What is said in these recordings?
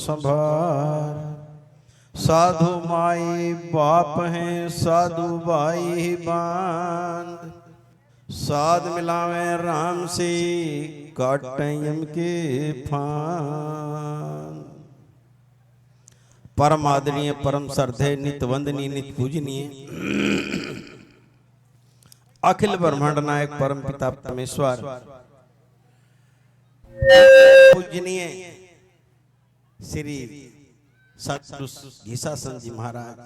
संभार। साधु माई बाप हैं, साधु भाई बांध। साध मिलावे राम से, काटें यम के फान। परम आदरणीय, परम श्रद्धेय, नित वंदनीय, नित पूजनीय, अखिल ब्रह्मांड नायक परम पिता परमेश्वर, पूजनीय श्री सतगुरु घीसासन जी महाराज,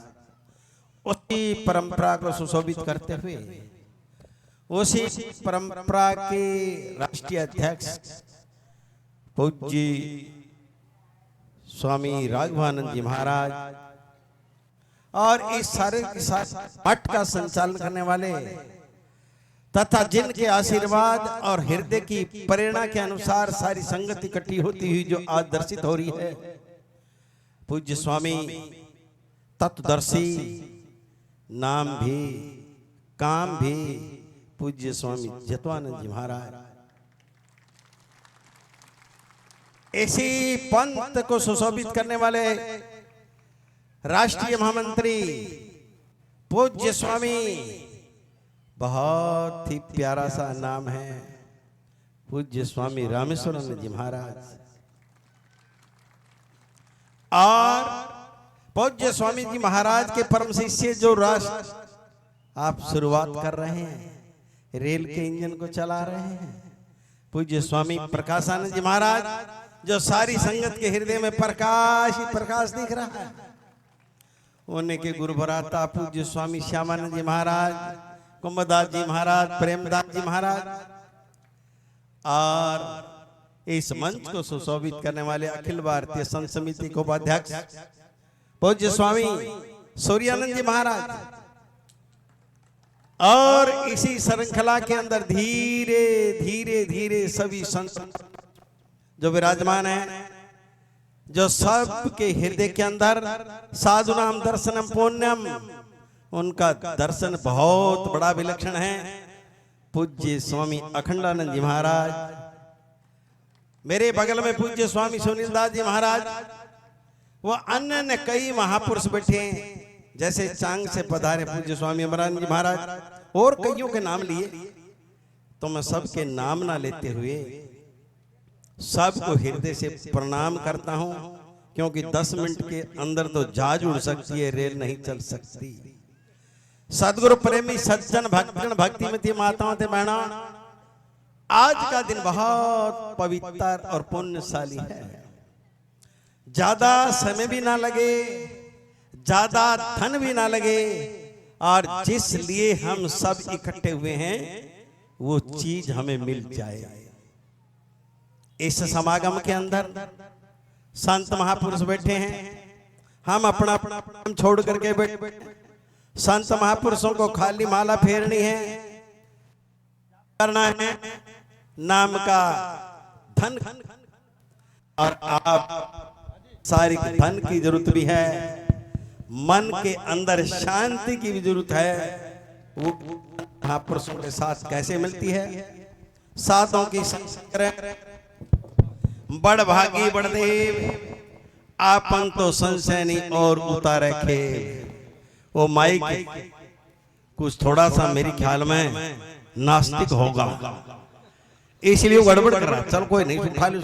उसी परंपरा को सुशोभित करते हुए उसी परंपरा के राष्ट्रीय अध्यक्ष पूज्य स्वामी राघवानंद जी महाराज और इस सारे के साथ मठ का संचालन करने वाले तथा जिनके आशीर्वाद और हृदय की प्रेरणा के अनुसार सारी संगत इकट्ठी होती हुई जो आज दर्शित हो रही है, पूज्य स्वामी तत्वदर्शी, नाम भी काम भी पूज्य स्वामी जतवानंद जी महाराज, इसी पंथ को सुशोभित करने वाले राष्ट्रीय महामंत्री पूज्य स्वामी, बहुत ही प्यारा सा नाम है, पूज्य स्वामी रामेश्वरानंद जी महाराज, और पूज्य स्वामी जी महाराज के परम शिष्य जो राष्ट्र आप शुरुआत कर रहे हैं, रेल के इंजन को चला रहे हैं, पूज्य स्वामी प्रकाशानंद जी महाराज, जो सारी संगत के हृदय में प्रकाश ही प्रकाश दिख रहा है, उनके गुरु भ्राता पूज्य स्वामी श्यामानंद जी महाराज, कुंभदास जी महाराज, प्रेमदास जी महाराज, और इस मंच को सुशोभित करने वाले अखिल भारतीय संत समिति के उपाध्यक्ष पूज्य स्वामी सूर्यानंद जी महाराज, और इसी श्रृंखला के अंदर धीरे धीरे धीरे सभी संत जो विराजमान है, जो सबके हृदय के अंदर साधु नाम दर्शनम पुण्यम, उनका दर्शन बहुत बड़ा विलक्षण है, पूज्य स्वामी अखंडानंद जी महाराज, मेरे बगल में पूज्य स्वामी सुनील दास जी महाराज, वो अन्य कई महापुरुष बैठे हैं, जैसे चांग से पधारे पूज्य स्वामी अमरानंद जी महाराज, और कईयों के नाम लिए, तो मैं सबके नाम ना लेते हुए सबको हृदय से प्रणाम करता हूं, क्योंकि 10 मिनट के अंदर तो जहाज उड़ सकती है, रेल नहीं चल सकती। सदगुरु प्रेमी सज्जन भक्तगण भक्तिमती माताओं ते बहनों, आज का दिन बहुत पवित्र और पुण्यशाली है। ज्यादा समय भी ना लगे, ज्यादा धन भी ना लगे, और जिस लिए हम सब इकट्ठे हुए हैं वो चीज हमें मिल जाए। इस समागम के अंदर संत महापुरुष बैठे हैं, हम अपना अपना छोड़ करके बैठे, संत महापुरुषों को खाली माला फेरनी है, करना है नाम का धन, और आप सारी धन की जरूरत भी है, मन के अंदर शांति की भी जरूरत है। वो महापुरुषों के साथ कैसे मिलती है? साधों की बड़ भागी बड़देव, आपन तो संसैनी और उतारे खे। वो माइक कुछ थोड़ा सा मेरे ख्याल में नास्तिक होगा, इसलिए वो गड़बड़ कर रहा। चल कोई नहीं, उठा लो।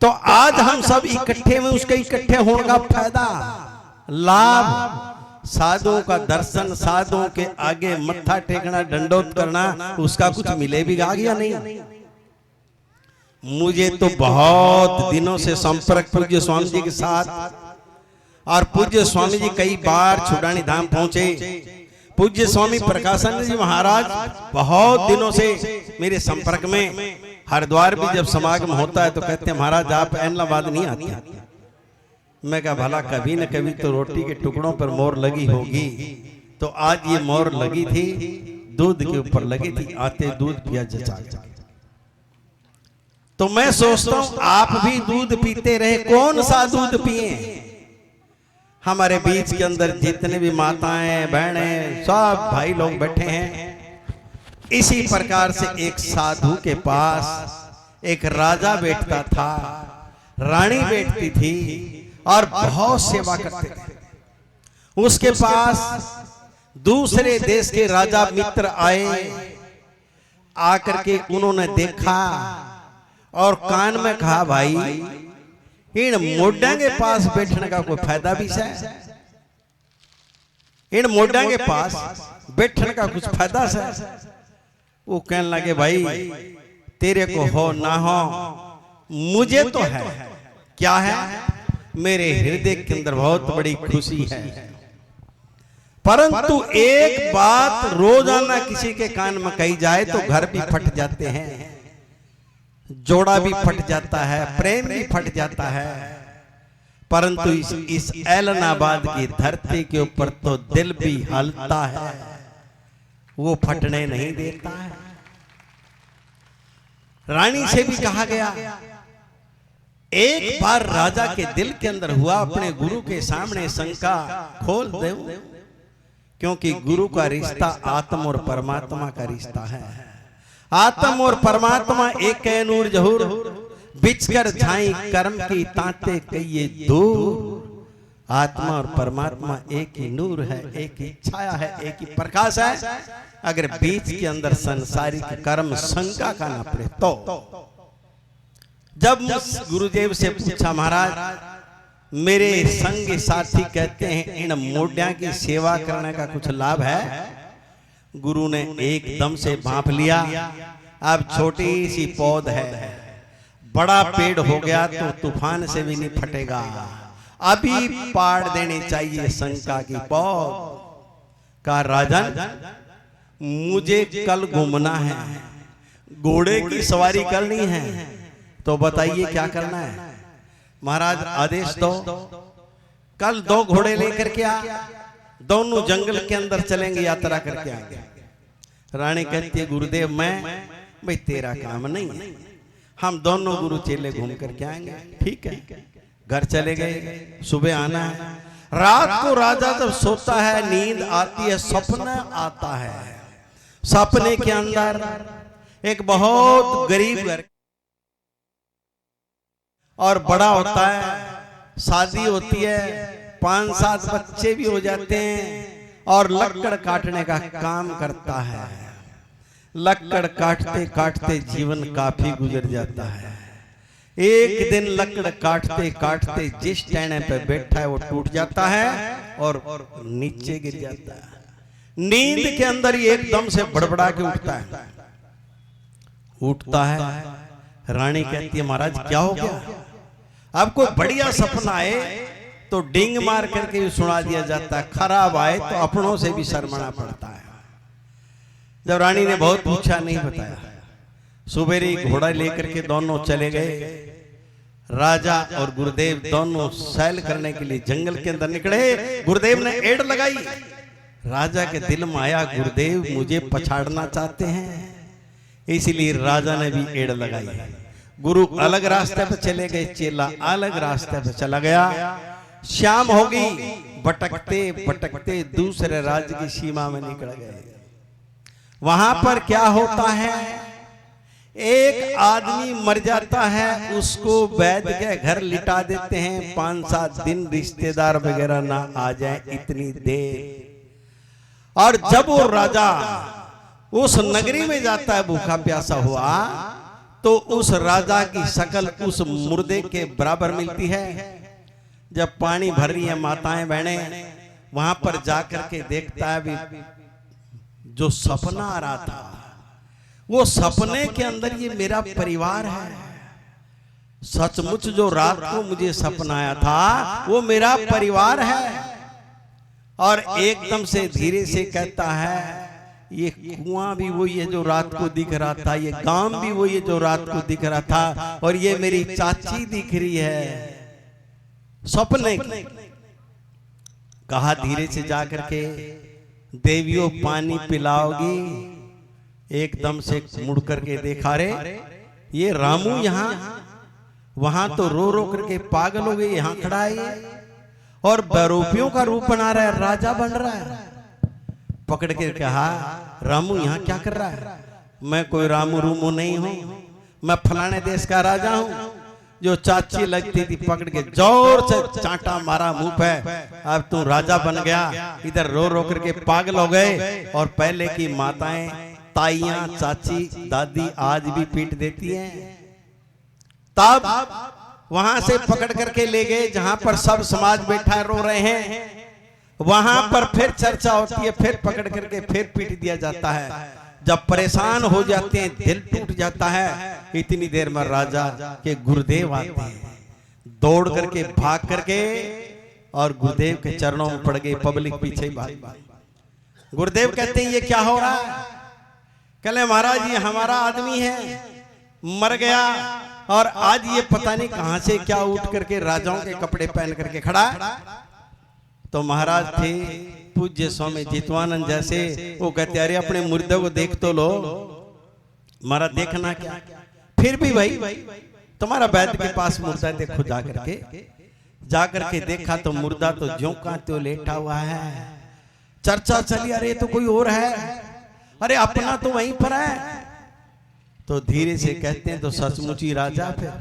तो आज हम सब इकट्ठे में उसके इकट्ठे होने का फायदा, लाभ, साधुओं का दर्शन, साधुओं के आगे मत्था टेकना, दंडोत करना, उसका कुछ मिले भी गया नहीं। मुझे तो बहुत दिनों से संपर्क पूज्य स्वामी जी के साथ, और पूज्य स्वामी जी कई बार छुड़ानी धाम पहुंचे, पूज्य स्वामी प्रकाशानंद जी महाराज बहुत दिनों से मेरे संपर्क में। हरिद्वार भी जब समागम होता है तो कहते हैं महाराज आप ऐलाहाबाद नहीं आते। मैं कहा भला कभी न कभी तो रोटी के टुकड़ों पर मोर लगी होगी, तो आज ये मोर लगी थी, दूध के ऊपर लगी थी, आते दूध पिया जचा। तो मैं सोचता हूं आप भी दूध पीते रहे, कौन सा दूध पिए? हमारे बीच के अंदर जितने भी माताएं बहनें सब भाई लोग बैठे हैं। इसी प्रकार से एक साधु के पास एक राजा बैठता था। रानी बैठती थी और बहुत सेवा करते थे। उसके पास दूसरे देश के राजा मित्र आए, आकर के उन्होंने देखा और कान में कहा, भाई इन मोढ़ा के पास बैठने का कोई फायदा भी है? इन मोढ़ा के पास बैठने का कुछ फायदा है? वो कहने लगे, भाई तेरे को हो ना हो, मुझे तो है। क्या है? मेरे हृदय के अंदर बहुत बड़ी खुशी है, परंतु एक बात रोजाना किसी के कान में कही जाए तो घर भी फट जाते हैं, जोड़ा भी फट जाता है, प्रेम भी फट जाता है, परंतु इस ऐलनाबाद की धरती के ऊपर तो दिल भी हलता है, वो फटने नहीं देता है। रानी से भी कहा गया, एक बार राजा के दिल के अंदर हुआ, अपने गुरु के सामने शंका खोल दे, क्योंकि गुरु का रिश्ता आत्मा और परमात्मा का रिश्ता है। आत्मा और परमात्मा एक है नूर जहूर, बिछकर झाई कर्म की तांते कहिए दूर। आत्मा और परमात्मा एक ही नूर है, एक ही छाया है, एक ही प्रकाश है। अगर बीच के अंदर संसारिक कर्म शंका का ना पड़े तो। जब गुरुदेव से पूछा, महाराज मेरे संग साथी कहते हैं इन मोढ़िया की सेवा करने का कुछ लाभ है? गुरु ने एकदम से भांप लिया, अब छोटी सी पौध है, बड़ा पेड़ हो गया तो तूफान से भी नहीं फटेगा, अभी पाड़ देनी चाहिए शंका की पौध। कहा, राजन मुझे कल घूमना है, घोड़े की सवारी करनी है, तो बताइए क्या करना है? महाराज आदेश दो, कल 2 घोड़े लेकर के आ, दोनों जंगल के अंदर चलेंगे, यात्रा करके आएंगे। रानी कहती है, गुरुदेव मैं भाई तेरा काम नहीं है, हम दोनों गुरु चेले घूम करके आएंगे। ठीक है, घर चले गए। सुबह आना है। रात को राजा जब सोता है, नींद आती है, सपना आता है। सपने के अंदर एक बहुत गरीब घर और बड़ा होता है, शादी होती है, 5-7 बच्चे भी हो जाते हैं, और लकड़ काटने का काम करता है। लकड़ काटते काटते जीवन काफी गुजर जाता है। एक दिन लकड़ काटते काटते जिस टहने पे बैठा है वो टूट जाता है और नीचे गिर जाता है। नींद के अंदर ही एकदम से बड़बड़ा के उठता है। रानी कहती है, महाराज क्या हो गया? अब कोई बढ़िया सपना आए तो डिंग मार करके भी सुना दिया जाता है, खराब आए तो अपनों से भी शर्माना पड़ता है। जब रानी ने बहुत पूछा, नहीं बताया। सुबेरी घोड़ा लेकर के दोनों चले गए। राजा और गुरुदेव दोनों सैल करने के लिए जंगल के अंदर निकले। गुरुदेव ने एड़ लगाई। राजा के दिल में आया, गुरुदेव मुझे पछाड़ना चाहते हैं, इसलिए राजा ने भी एड़ लगाई। गुरु अलग रास्ते पर चले गए, चेला अलग रास्ते पर चला गया। शाम होगी, भटकते भटकते दूसरे राज्य की सीमा में निकल गए। वहां पर क्या होता है, एक आदमी मर जाता है, उसको वैद्य के घर लिटा देते हैं, 5-7 दिन रिश्तेदार वगैरह ना आ जाए इतनी देर। और जब वो राजा उस नगरी में जाता है भूखा प्यासा हुआ, तो उस राजा की शक्ल उस मुर्दे के बराबर मिलती है। जब पानी भर रही है माताएं बहनें, वहां पर जाकर के देखता है, भी जो सपना आ रहा था वो सपने के अंदर ये मेरा परिवार है। सचमुच जो रात को मुझे सपना आया था वो मेरा परिवार है। और एकदम से धीरे से कहता है, ये कुआं भी वही है जो रात को दिख रहा था, ये गांव भी वही है जो रात को दिख रहा था, और ये मेरी चाची दिख रही है सपने। कहा धीरे से जाकर के, देवियों पानी पिलाओगी? एकदम से मुड़ करके देखा, रे ये रामू यहाँ, वहां तो रो रो करके पागल हो गई, यहाँ खड़ा है और बरूपियों का रूप बना रहा है, राजा बन रहा है। पकड़ के कहा, रामू यहाँ क्या कर रहा है? मैं कोई रामू रूमू नहीं हूं, मैं फलाने देश का राजा हूं। जो चाची लगती थी पकड़ के जोर से चांटा मारा मुंह पे। अब तू राजा बन गया। इधर रो रो करके पागल हो गए। और पहले की माताएं, ताइयां, चाची, दादी आज भी पीट देती हैं। तब वहां से पकड़ करके ले गए जहां पर सब समाज बैठा रो रहे हैं। वहां पर फिर चर्चा होती है, फिर पकड़ करके फिर पीट दिया जाता है। जब परेशान हो जाते हैं, दिल टूट जाता है, इतनी देर में राजा के गुरुदेव आते हैं, दौड़ करके भाग करके और गुरुदेव के चरणों में पड़ गए। पब्लिक पीछे ही भाग। गुरुदेव कहते हैं ये क्या हो रहा है? कहले महाराज ये हमारा आदमी है, मर गया और आज ये पता नहीं कहां से क्या उठ करके राजाओं के कपड़े पहन करके खड़ा। तो महाराज थे पूज्य स्वामी जितवानंद जैसे, वो कहते अरे अपने मुर्दे को देख तो लो। महाराज देखना क्या? फिर भी भाई तुम्हारा वैद्य के पास मुर्दा देखो जा करके देखा तो मुर्दा तो ज्यों का त्यों लेटा हुआ है। चर्चा चली अरे तो कोई और है, अरे अपना तो वहीं पर है। तो धीरे से कहते हैं तो सचमुच ही राजा। फिर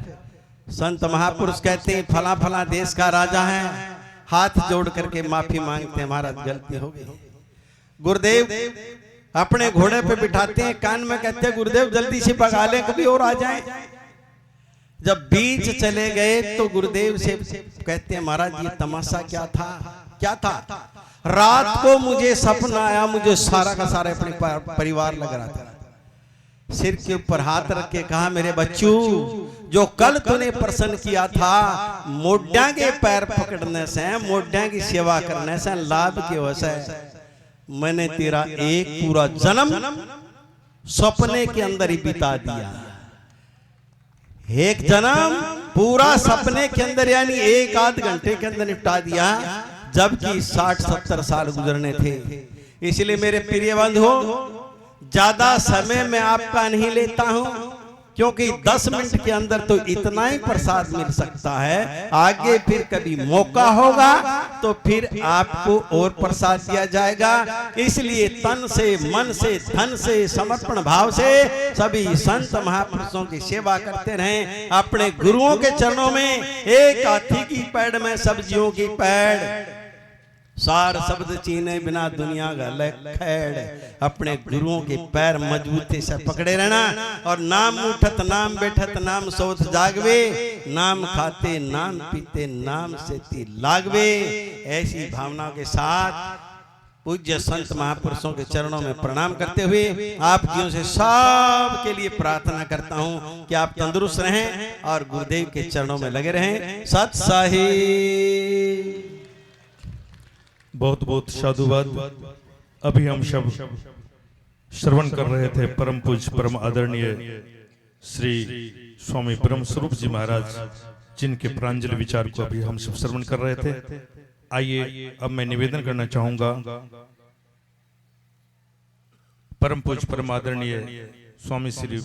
संत महापुरुष कहते हैं फला फला देश का राजा है। हाथ जोड़ करके माफी मांगते हैं, महाराज गलती हो गई। गुरुदेव अपने घोड़े पे बिठाते हैं, कान में कहते हैं गुरुदेव जल्दी से भगा ले, कभी और आ जाए। जब बीच चले गए तो गुरुदेव से कहते हैं महाराज ये तमाशा क्या था? क्या था? रात को मुझे सपना आया, मुझे सारा का सारा अपने परिवार लग रहा था। सिर के ऊपर हाथ रख के कहा मेरे बच्चों, जो कल तूने प्रसन्न किया था मोड्या के पैर पकड़ने से, मोड्या की सेवा करने से लाभ की वजह से मैंने तेरा एक पूरा जन्म सपने के अंदर ही बिता दिया। एक जन्म पूरा सपने के अंदर, यानी एक आध घंटे के अंदर निपटा दिया, जबकि 60-70 साल गुजरने थे। इसलिए मेरे प्रिय बंधु ज्यादा समय में आपका नहीं लेता हूं, क्योंकि 10 मिनट के अंदर तो इतना ही प्रसाद मिल सकता है। आगे फिर कभी मौका होगा तो फिर आपको और प्रसाद दिया जाएगा। इसलिए तन से, मन से, धन से, समर्पण भाव से सभी संत महापुरुषों की सेवा करते रहें। अपने गुरुओं के चरणों में एक हाथी की पैड़ में सब्जियों की पैड़, सार शब्द चीने बिना दुनिया गले खैड़। अपने गुरुओं के पैर मजबूती से पकड़े रहना और नाम उठत नाम बैठत नाम सोच जागवे, नाम खाते नाम पीते नाम से ती लागवे। ऐसी भावनाओं के साथ पूज्य संत महापुरुषों के चरणों में प्रणाम करते हुए आप जियों से सब के लिए प्रार्थना करता हूं कि आप तंदुरुस्त रहें और गुरुदेव के चरणों में लगे रहें। सत साहिब। बहुत बहुत साधुवाद। अभी हम सब श्रवण कर रहे थे परम पूज्य परम आदरणीय श्री स्वामी ब्रह्म स्वरूप जी महाराज, जिनके प्रांजल विचार को अभी हम सब श्रवण कर रहे थे। आइए अब मैं निवेदन करना चाहूंगा परम पूज्य परम आदरणीय स्वामी श्री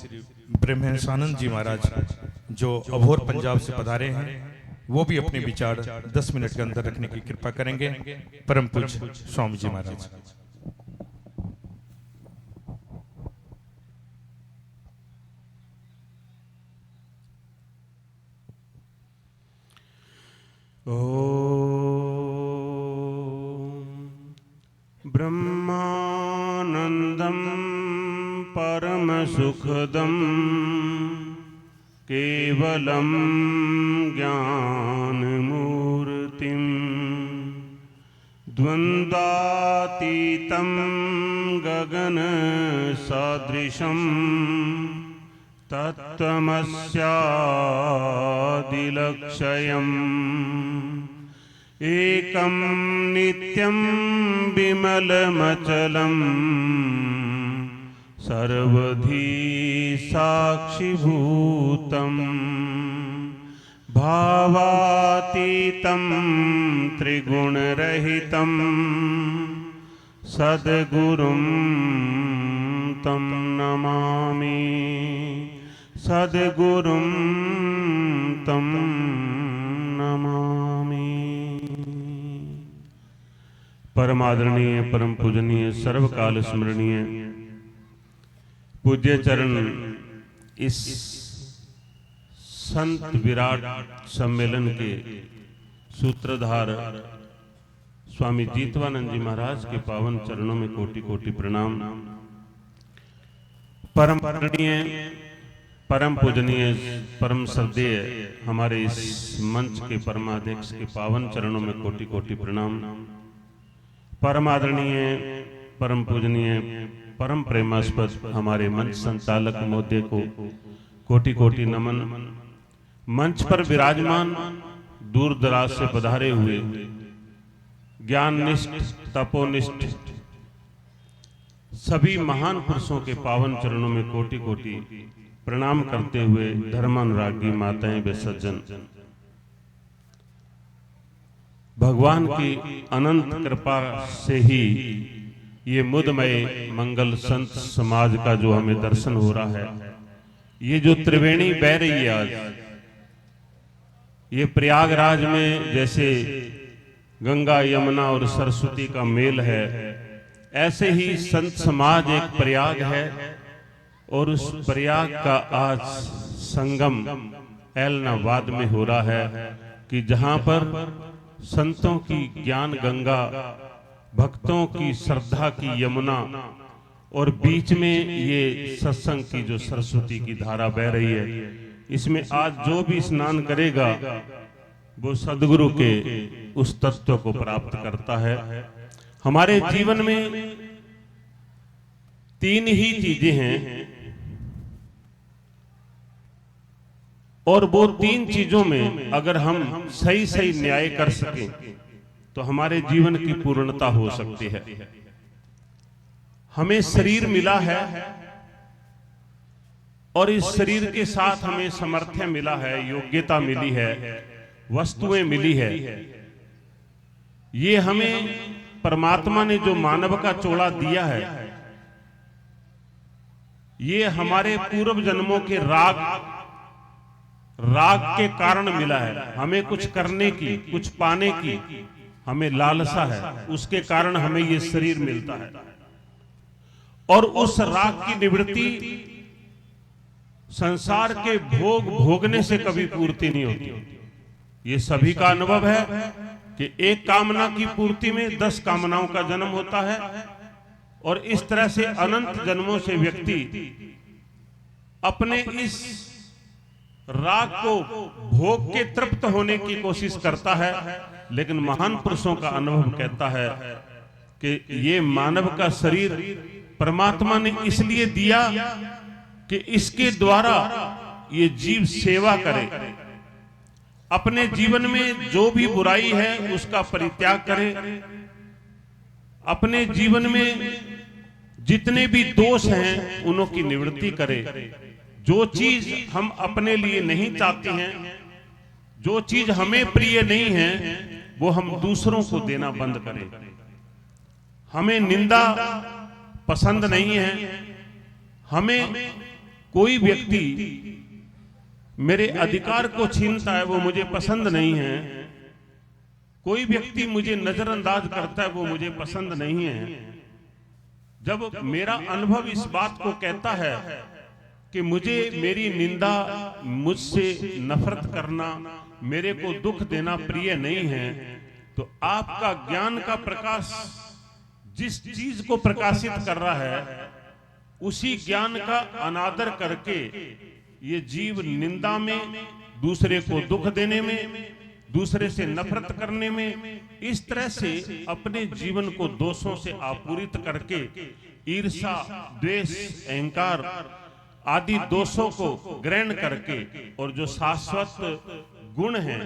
ब्रह्मेशानंद जी महाराज, जो अभोर पंजाब से पधारे हैं, वो भी अपने विचार 10 मिनट के अंदर रखने की कृपा करेंगे। परम पूज्य स्वामी जी महाराज। ब्रह्मानंदम परम सुखदम केवलम ज्ञानमूर्तिं द्वंद्वातीतं गगन सदृशं तत्त्वमस्यादिलक्ष्यम् एकं नित्यं विमलमचलं सर्वधी साक्षिभूतम् भावातीतं त्रिगुणरहितं सद्गुरुं तं नमामि, सद्गुरुं तं नमामि। परमादरणीय परम पूजनीय सर्वकाल स्मरणीय पूज्य चरण इस संत विराट सम्मेलन के सूत्रधार स्वामी जीतवानंद जी महाराज के पावन चरणों में कोटि कोटि प्रणाम। परम आदरणीय, परम पूजनीय, परम श्रद्धेय हमारे इस मंच के परमाध्यक्ष के पावन चरणों में कोटि कोटि प्रणाम। परम आदरणीय, परम पूजनीय, परम प्रेमास्पद हमारे मंच संचालक महोदय को कोटि कोटि नमन। मंच पर विराजमान दूर दराज से पधारे हुए ज्ञाननिष्ठ, तपोनिष्ठ सभी महान पुरुषों के पावन चरणों में कोटि कोटि प्रणाम करते हुए धर्मानुरागी माताएं व सज्जन, भगवान की अनंत कृपा से ही ये मुदमय मंगल संत समाज का जो हमें दर्शन हो रहा है, ये जो त्रिवेणी बह रही है आज, ये प्रयागराज में जैसे गंगा यमुना और सरस्वती का मेल है, ऐसे ही संत समाज एक प्रयाग है और उस प्रयाग का आज संगम ऐलनाबाद में हो रहा है कि जहां पर संतों की ज्ञान गंगा, भक्तों की श्रद्धा की यमुना और बीच में ये सत्संग की जो सरस्वती की धारा बह रही है, इसमें आज जो भी स्नान करेगा वो सदगुरु के उस तत्व को प्राप्त करता है। हमारे जीवन में तीन ही चीजें हैं और वो तीन चीजों में अगर हम सही सही न्याय कर सकें तो हमारे जीवन की पूर्णता हो सकती है। हमें शरीर मिला है और इस शरीर के साथ हमें सामर्थ्य मिला है, योग्यता मिली है, वस्तुएं मिली है। ये हमें परमात्मा ने जो मानव का चोला दिया है, ये हमारे पूर्व जन्मों के राग के कारण मिला है। हमें कुछ करने की, कुछ पाने की हमें लालसा है, उसके कारण हमें ये शरीर मिलता है और उस राग की निवृत्ति संसार के भोग भोगने से कभी पूर्ति नहीं होती। ये सभी का अनुभव है कि एक कामना की पूर्ति में 10 कामनाओं का जन्म होता है और इस तरह से अनंत जन्मों से व्यक्ति अपने इस राग को भोग के तृप्त होने की कोशिश करता है। लेकिन महान पुरुषों का अनुभव कहता है कि ये मानव का शरीर परमात्मा ने इसलिए दिया कि इसके द्वारा ये जीव सेवा करे, अपने जीवन में जो भी बुराई है उसका परित्याग करे, अपने जीवन में जितने भी दोष हैं उनों की निवृत्ति करे। जो चीज हम अपने लिए नहीं चाहते हैं, जो चीज हमें प्रिय नहीं है, वो हम दूसरों को देना बंद करें। हमें निंदा पसंद नहीं है, हमें कोई व्यक्ति मेरे अधिकार को छीनता है वो मुझे पसंद नहीं है, कोई व्यक्ति मुझे नजरअंदाज करता है वो मुझे पसंद नहीं है। जब मेरा अनुभव इस बात को कहता है कि मुझे मेरी निंदा, मुझसे नफरत करना, मेरे को दुख देना प्रिय नहीं है, तो आपका ज्ञान का प्रकाश जिस चीज को प्रकाशित कर रहा है उसी ज्ञान का अनादर करके ये जीव निंदा में, दूसरे को दुख देने में, दूसरे से नफरत करने में, इस तरह से अपने जीवन को दोषों से आपूरित करके ईर्ष्या, द्वेष, अहंकार आदि दोषों को ग्रहण करके और जो शाश्वत गुण हैं,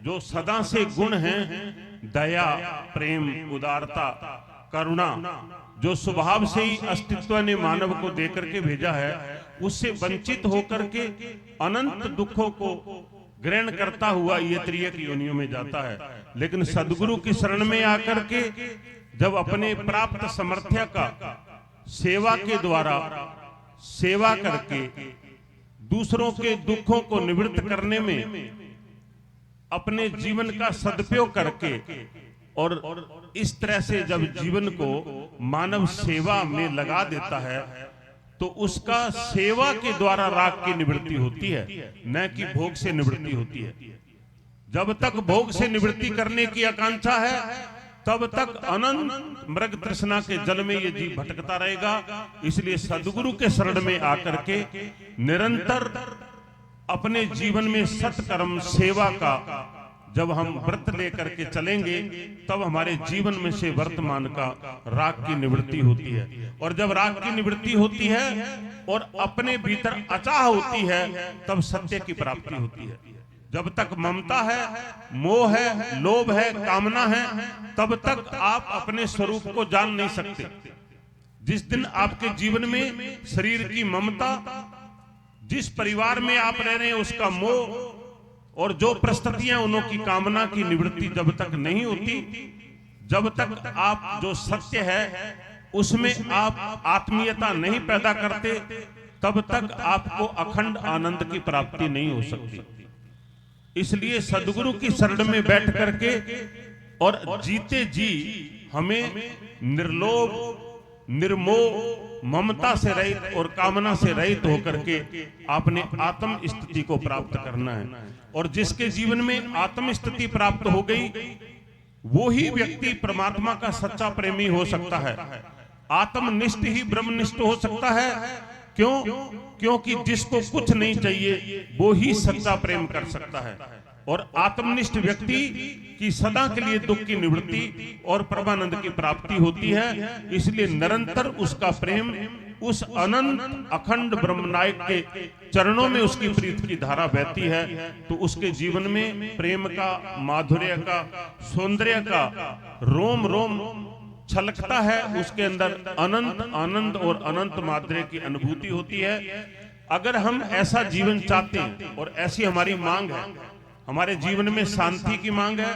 जो सदा से गुण हैं, दया, प्रेम, उदारता, करुणा, जो स्वभाव से ही अस्तित्व ने मानव को देकर के भेजा है, उससे वंचित होकर के अनंत दुखों को ग्रहण करता हुआ ये त्रियक योनियों में जाता है। लेकिन सदगुरु की शरण में आकर के जब अपने प्राप्त सामर्थ्य का सेवा के द्वारा सेवा करके दूसरों के दुखों को निवृत्त करने में अपने जीवन का सदुपयोग करके और इस तरह से जब जीवन को मानव सेवा में लगा देता है तो उसका सेवा के द्वारा राग की निवृत्ति होती है, न कि भोग से निवृत्ति होती है। जब तक भोग से निवृत्ति करने की आकांक्षा है तब तक अनंत मृग तृष्णा के जल में ये जीव भटकता रहेगा। इसलिए सद्गुरु के शरण में आकर के निरंतर अपने जीवन में सत्कर्म सेवा का जब हम व्रत लेकर के चलेंगे तब हमारे जीवन में से वर्तमान का राग की निवृत्ति होती है। और जब राग की निवृत्ति होती है और अपने भीतर अचाह होती है तब सत्य की प्राप्ति होती है। जब तक ममता है, मोह है, लोभ है, कामना है, तब तक आप अपने स्वरूप को जान नहीं सकते। जिस दिन आपके जीवन में शरीर की ममता, जिस परिवार में आप रह रहे हैं उसका मोह और जो परिस्थितियां उन्हों की कामना की निवृत्ति जब तक नहीं होती, जब तक आप जो सत्य है उसमें आप आत्मीयता नहीं पैदा करते, तब तक आपको अखंड आनंद की प्राप्ति नहीं हो सकती। इसलिए सद्गुरु की शरण में बैठ करके और जीते जी हमें निर्लोभ, निर्मोह, ममता से रहित और कामना से रहित होकर के अपने आत्म स्थिति को प्राप्त करना है। और जिसके जीवन में आत्म स्थिति प्राप्त हो गई वो ही व्यक्ति परमात्मा का सच्चा प्रेमी हो सकता है। आत्मनिष्ठ ही ब्रह्मनिष्ठ हो सकता है। क्यों? क्योंकि जिसको कुछ नहीं चाहिए वो ही सच्चा प्रेम कर सकता है। और आत्मनिष्ठ व्यक्ति की सदा के लिए दुख की निवृत्ति और परमानंद की प्राप्ति होती है। इसलिए निरंतर उसका प्रेम उस अनंत अखंड ब्रह्मनायक के चरणों में उसकी प्रीति की धारा बहती है। तो उसके जीवन में प्रेम का, माधुर्य का, सौंदर्य का रोम रोम छलकता है। उसके अंदर अनंत आनंद और अनंत माधुर्य की अनुभूति होती है। अगर हम ऐसा जीवन चाहते हैं और ऐसी हमारी मांग है, हमारे जीवन में शांति की मांग है,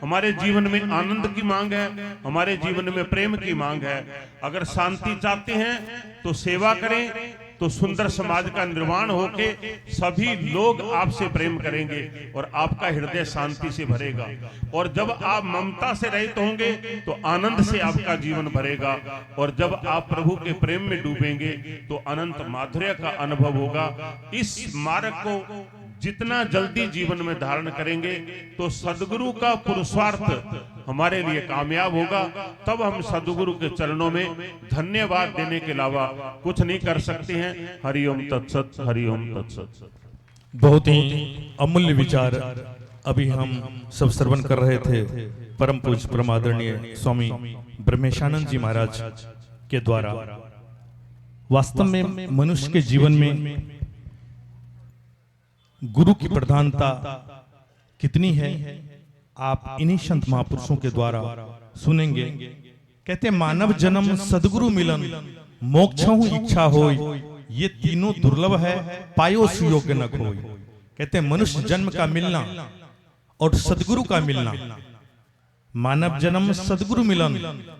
हमारे जीवन में आनंद की मांग है, हमारे जीवन में प्रेम की मांग है, अगर शांति चाहते हैं तो सेवा करें, तो सुंदर समाज का निर्माण होके सभी लोग आपसे प्रेम करेंगे और आपका हृदय शांति से भरेगा। और जब आप ममता से रहित होंगे तो आनंद से आपका जीवन भरेगा। और जब आप प्रभु के प्रेम में डूबेंगे तो अनंत माधुर्य का अनुभव होगा। इस मार्ग को जितना जल्दी जीवन में धारण करेंगे तो सद्गुरु का पुरुषार्थ हमारे लिए कामयाब होगा। तब हम सद्गुरु के चरणों में धन्यवाद देने के अलावा कुछ नहीं कर सकते हैं। हरिओम तत्सत, हरिओम तत्सत। बहुत ही अमूल्य विचार अभी हम सब श्रवण कर रहे थे परम पूज्य परम आदरणीय स्वामी ब्रह्मेशानंद जी महाराज के द्वारा। वास्तव में मनुष्य के जीवन में गुरु की प्रधानता कितनी है आप इन्हीं संत महापुरुषों के द्वारा सुनेंगे। कहते मानव जन्म सद्गुरु मिलन मोक्षहु इच्छा होय, ये तीनों दुर्लभ है पायो सुयोग्य न कोई। कहते मनुष्य जन्म का मिलना और सद्गुरु का मिलना, मानव जन्म सद्गुरु मिलन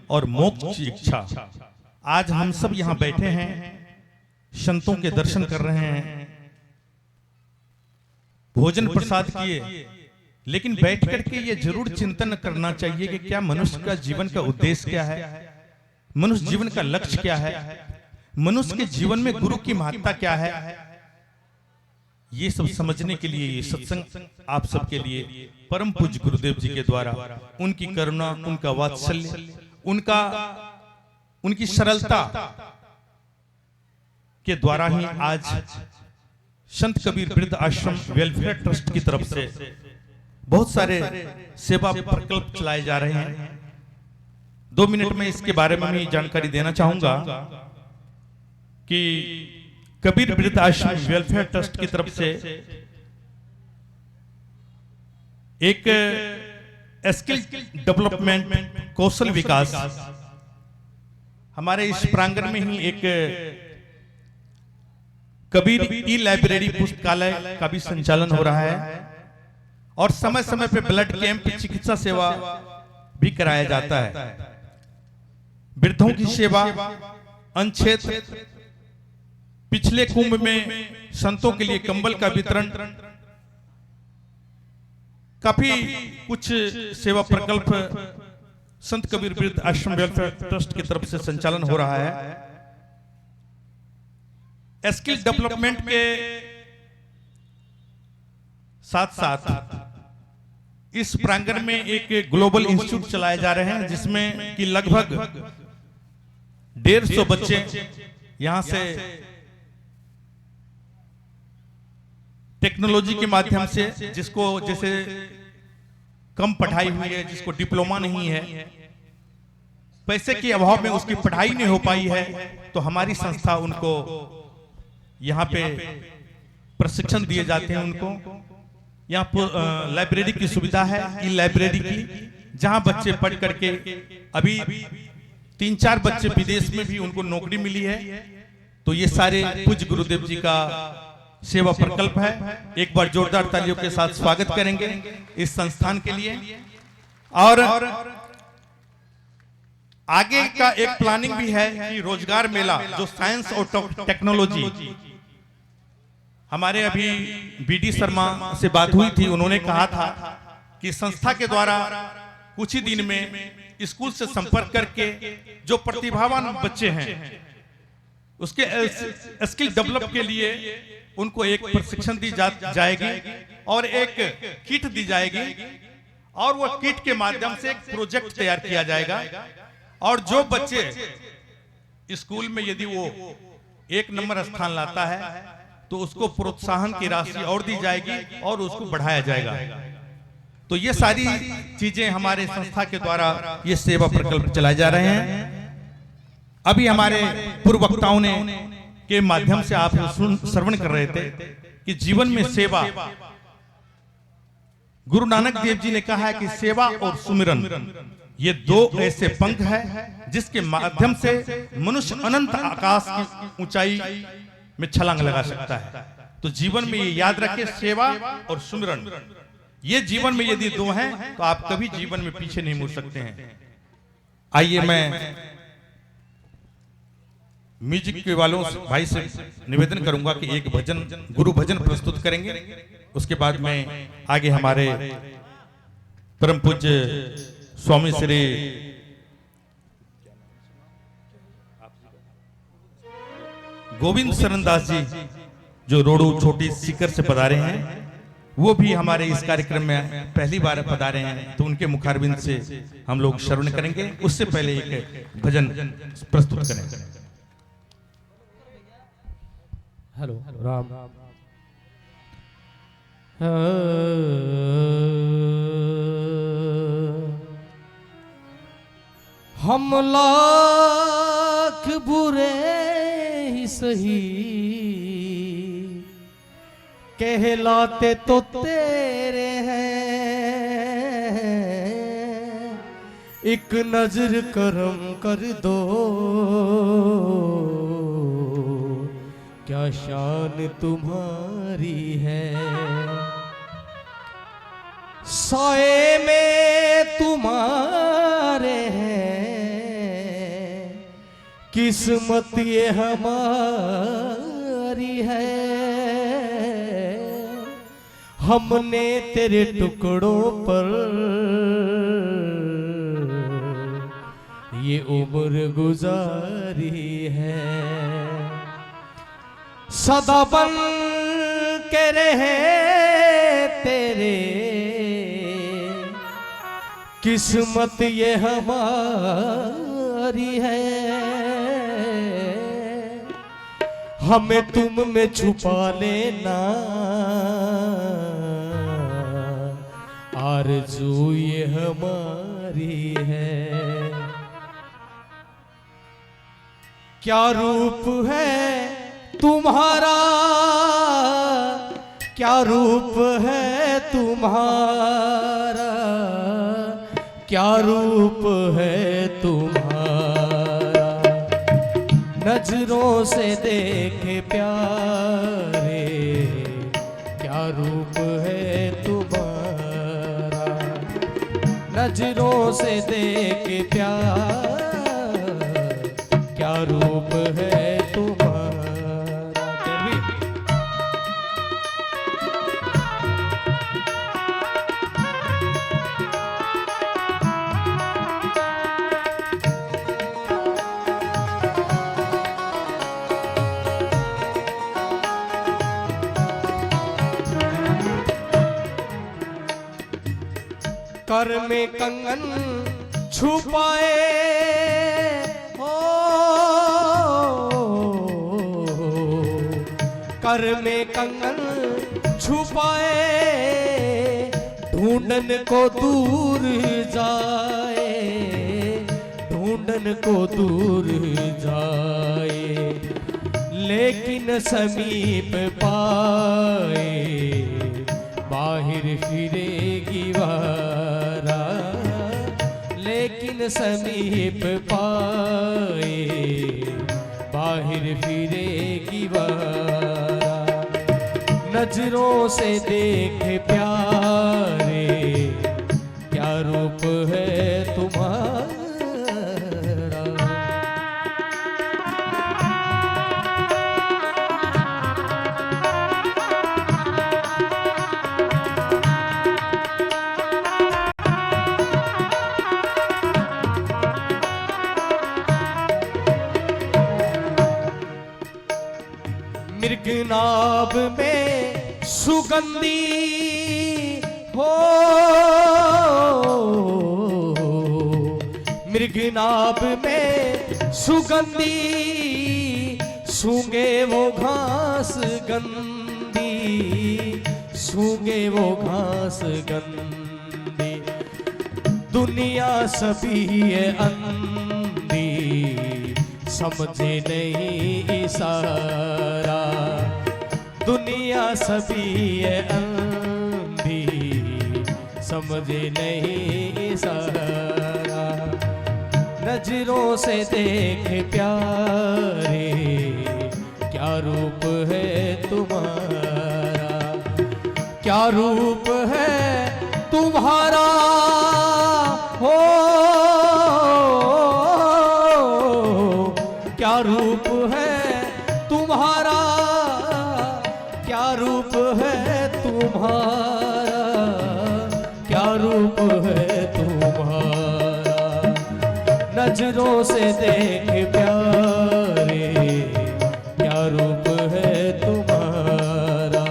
और मोक्ष की इच्छा। आज हम सब यहाँ बैठे हैं, संतों के दर्शन कर रहे हैं, भोजन प्रसाद किए, लेकिन बैठ करके ये जरूर चिंतन करना चाहिए कि क्या मनुष्य का जीवन का उद्देश्य क्या है, मनुष्य जीवन का लक्ष्य क्या है, मनुष्य के जीवन में गुरु की महत्ता क्या है। ये सब समझने के लिए ये सत्संग आप सबके लिए परम पूज्य गुरुदेव जी के द्वारा, उनकी करुणा, उनका वात्सल्य, उनकी सरलता के द्वारा ही आज संत कबीर वृद्ध आश्रम वेलफेयर ट्रस्ट की तरफ से बहुत सारे सेवा प्रकल्प चलाए जा रहे हैं। 2 मिनट में इसके बारे में भी जानकारी देना चाहूंगा कि कबीर वृद्ध आश्रम वेलफेयर ट्रस्ट की तरफ से एक स्किल डेवलपमेंट, कौशल विकास, हमारे इस प्रांगण में ही एक कबीर ई लाइब्रेरी पुस्तकालय का भी संचालन हो रहा है और समय समय पे ब्लड कैंप, चिकित्सा सेवा भी कराया जाता है। वृद्धों की सेवा, अंशेत, पिछले कुंभ में संतों के लिए कंबल का वितरण, काफी कुछ सेवा प्रकल्प संत कबीर वृद्ध आश्रम वेलफेयर ट्रस्ट की तरफ से संचालन हो रहा है। स्किल डेवलपमेंट के साथ साथ इस प्रांगण में एक ग्लोबल इंस्टीट्यूट चलाए जा रहे हैं, जिसमें कि लगभग 150 बच्चे यहां से टेक्नोलॉजी के माध्यम से, जिसको जैसे कम पढ़ाई हुई है, जिसको डिप्लोमा नहीं है, पैसे के अभाव में उसकी पढ़ाई नहीं हो पाई है, तो हमारी संस्था उनको यहाँ पे प्रशिक्षण दिए जाते हैं। उनको यहाँ लाइब्रेरी की सुविधा है, ई लाइब्रेरी की, जहां बच्चे पढ़ करके अभी 3-4 बच्चे विदेश में भी उनको नौकरी मिली है। तो ये सारे पूज्य गुरुदेव जी का सेवा प्रकल्प है। एक बार जोरदार तालियों के साथ स्वागत करेंगे इस संस्थान के लिए। और आगे का एक प्लानिंग भी है कि रोजगार मेला, जो साइंस और टेक्नोलॉजी, हमारे अभी बीडी शर्मा से बात हुई थी, उन्होंने कहा था कि संस्था के द्वारा कुछ ही दिन में स्कूल से संपर्क करके जो प्रतिभावान बच्चे हैं उसके स्किल डेवलप के लिए उनको एक प्रशिक्षण दी जाएगी और एक किट दी जाएगी, और वो किट के माध्यम से एक प्रोजेक्ट तैयार किया जाएगा। और जो बच्चे स्कूल में यदि वो 1 नंबर स्थान लाता है तो उसको प्रोत्साहन की राशि और दी जाएगी और उसको बढ़ाया जाएगा। तो ये सारी चीजें हमारे संस्था के द्वारा ये सेवा प्रकल्प चलाए जा रहे हैं। अभी हमारे पूर्व वक्ताओं ने के माध्यम से आप श्रवण कर रहे थे कि जीवन में सेवा, गुरु नानक देव जी ने कहा है कि सेवा और सुमिरन ये 2 ऐसे पंख है जिसके माध्यम से मनुष्य अनंत आकाश की ऊंचाई में छलांग लगा सकता है। तो जीवन में ये याद रखें, सेवा और सुमिरन, ये जीवन में यदि 2 हैं तो आप कभी जीवन में पीछे नहीं मुड़ सकते हैं। आइए मैं म्यूजिक के वालों भाई से निवेदन करूंगा कि एक भजन, गुरु भजन प्रस्तुत करेंगे। उसके बाद में आगे हमारे परम पूज्य स्वामी श्री गोविंद शरण दास जी, जो रोडू छोटी सीकर से पधारे हैं, वो भी हमारे इस कार्यक्रम में पहली बार पधारे हैं, तो उनके मुखारबिंद से हम लोग श्रवण करेंगे। उससे पहले एक भजन प्रस्तुत करेंगे। हेलो राम। हम लाख बुरे ही सही कहलाते तो तेरे हैं, एक नजर करम कर दो, क्या शान तुम्हारी है। साए में तुम्हारे हैं, किस्मत ये हमारी है। हमने तेरे टुकड़ों पर ये उम्र गुजारी है। सदा बन के रहे तेरे, किस्मत ये हमारी है। हमें तुम में छुपा लेना, आरज़ू ये हमारी है। क्या रूप है तुम्हारा, क्या रूप है तुम्हारा, क्या रूप है तुम्हारा। नजरों से देखे प्यारे, क्या रूप है तुम्हारा। नजरों से देखे प्यार, क्या रूप है तुम्हारा। कर में कंगन छुपाए हो, कर में कंगन छुपाए, ढूंढन को दूर जाए, ढूंढन को दूर जाए, लेकिन समीप पाए, बाहिर फिरेगी वारा, लेकिन समीप पाए, बाहिर फिरेगी वारा। नजरों से देख प्यारे, क्या रूप है तुम्हारा। मृगनाभ में सुगंधी हो, मृगनाभ में सुगंधी, सूंघे वो घास गंदी, सूंघे वो घास गंदी। दुनिया सभी है अंधी, समझे नहीं इशारा, दुनिया सभी है अंधी, समझे नहीं इशारा। नजरों से देख प्यारे, क्या रूप है तुम्हारा, क्या रूप है तुम्हारा हो, क्या रूप है तुम्हारा, क्या रूप है तुम्हारा, क्या रूप है तुम्हारा। नजरों से देख प्यारे, क्या रूप है तुम्हारा।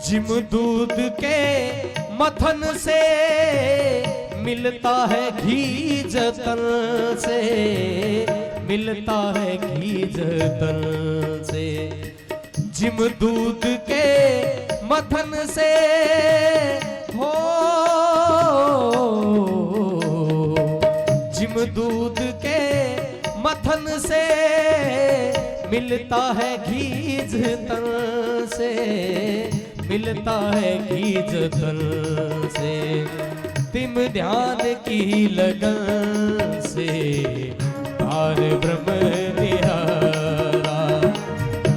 जिम दूध के मथन से मिलता है घी जतन से, मिलता है घी जतन से। जिम दूध के मथन से हो, जिम दूध के मथन से मिलता है घी जतन से, मिलता है घी जतन से। तिम ध्यान की लगन से पार ब्रह्म निहारा,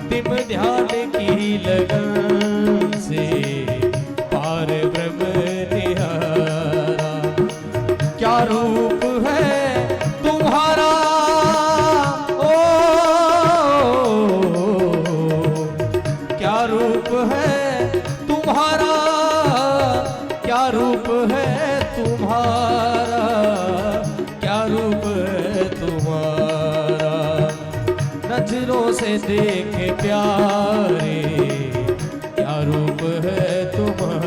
तिम ध्यान की लगन से पार ब्रह्म निहारा। क्या रूप है तुम्हारा ओ, क्या रूप है तुम्हारा, क्या रूप है तुम्हारा, क्या रूप है तुम्हारा। नजरों से देख प्यारे, क्या रूप है तुम्हारा।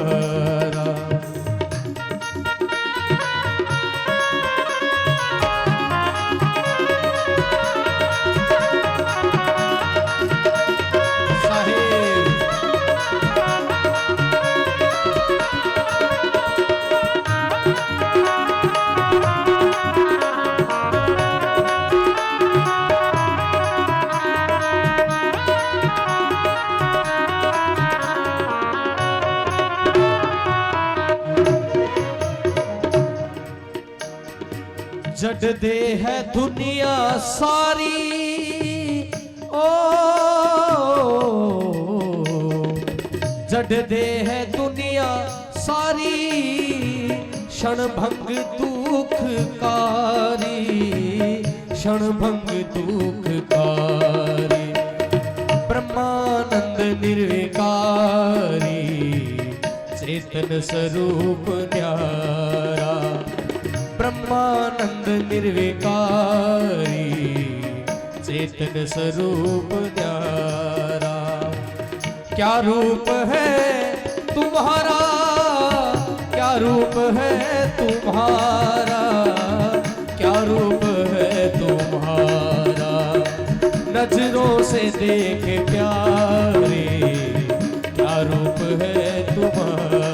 जड़ दे है दुनिया सारी ओ, जड़ दे है दुनिया सारी, क्षण भंग दुख कारी, क्षण भंग दुख कारी। ब्रह्मानंद निर्विकारी, चेतन स्वरूप न्यारा। ब्रह्मानंद निर्विकारी, चेतन स्वरूप न्यारा। क्या रूप है तुम्हारा, क्या रूप है तुम्हारा, क्या रूप है तुम्हारा। नजरों से देख प्यारे, क्या रूप है तुम्हारा।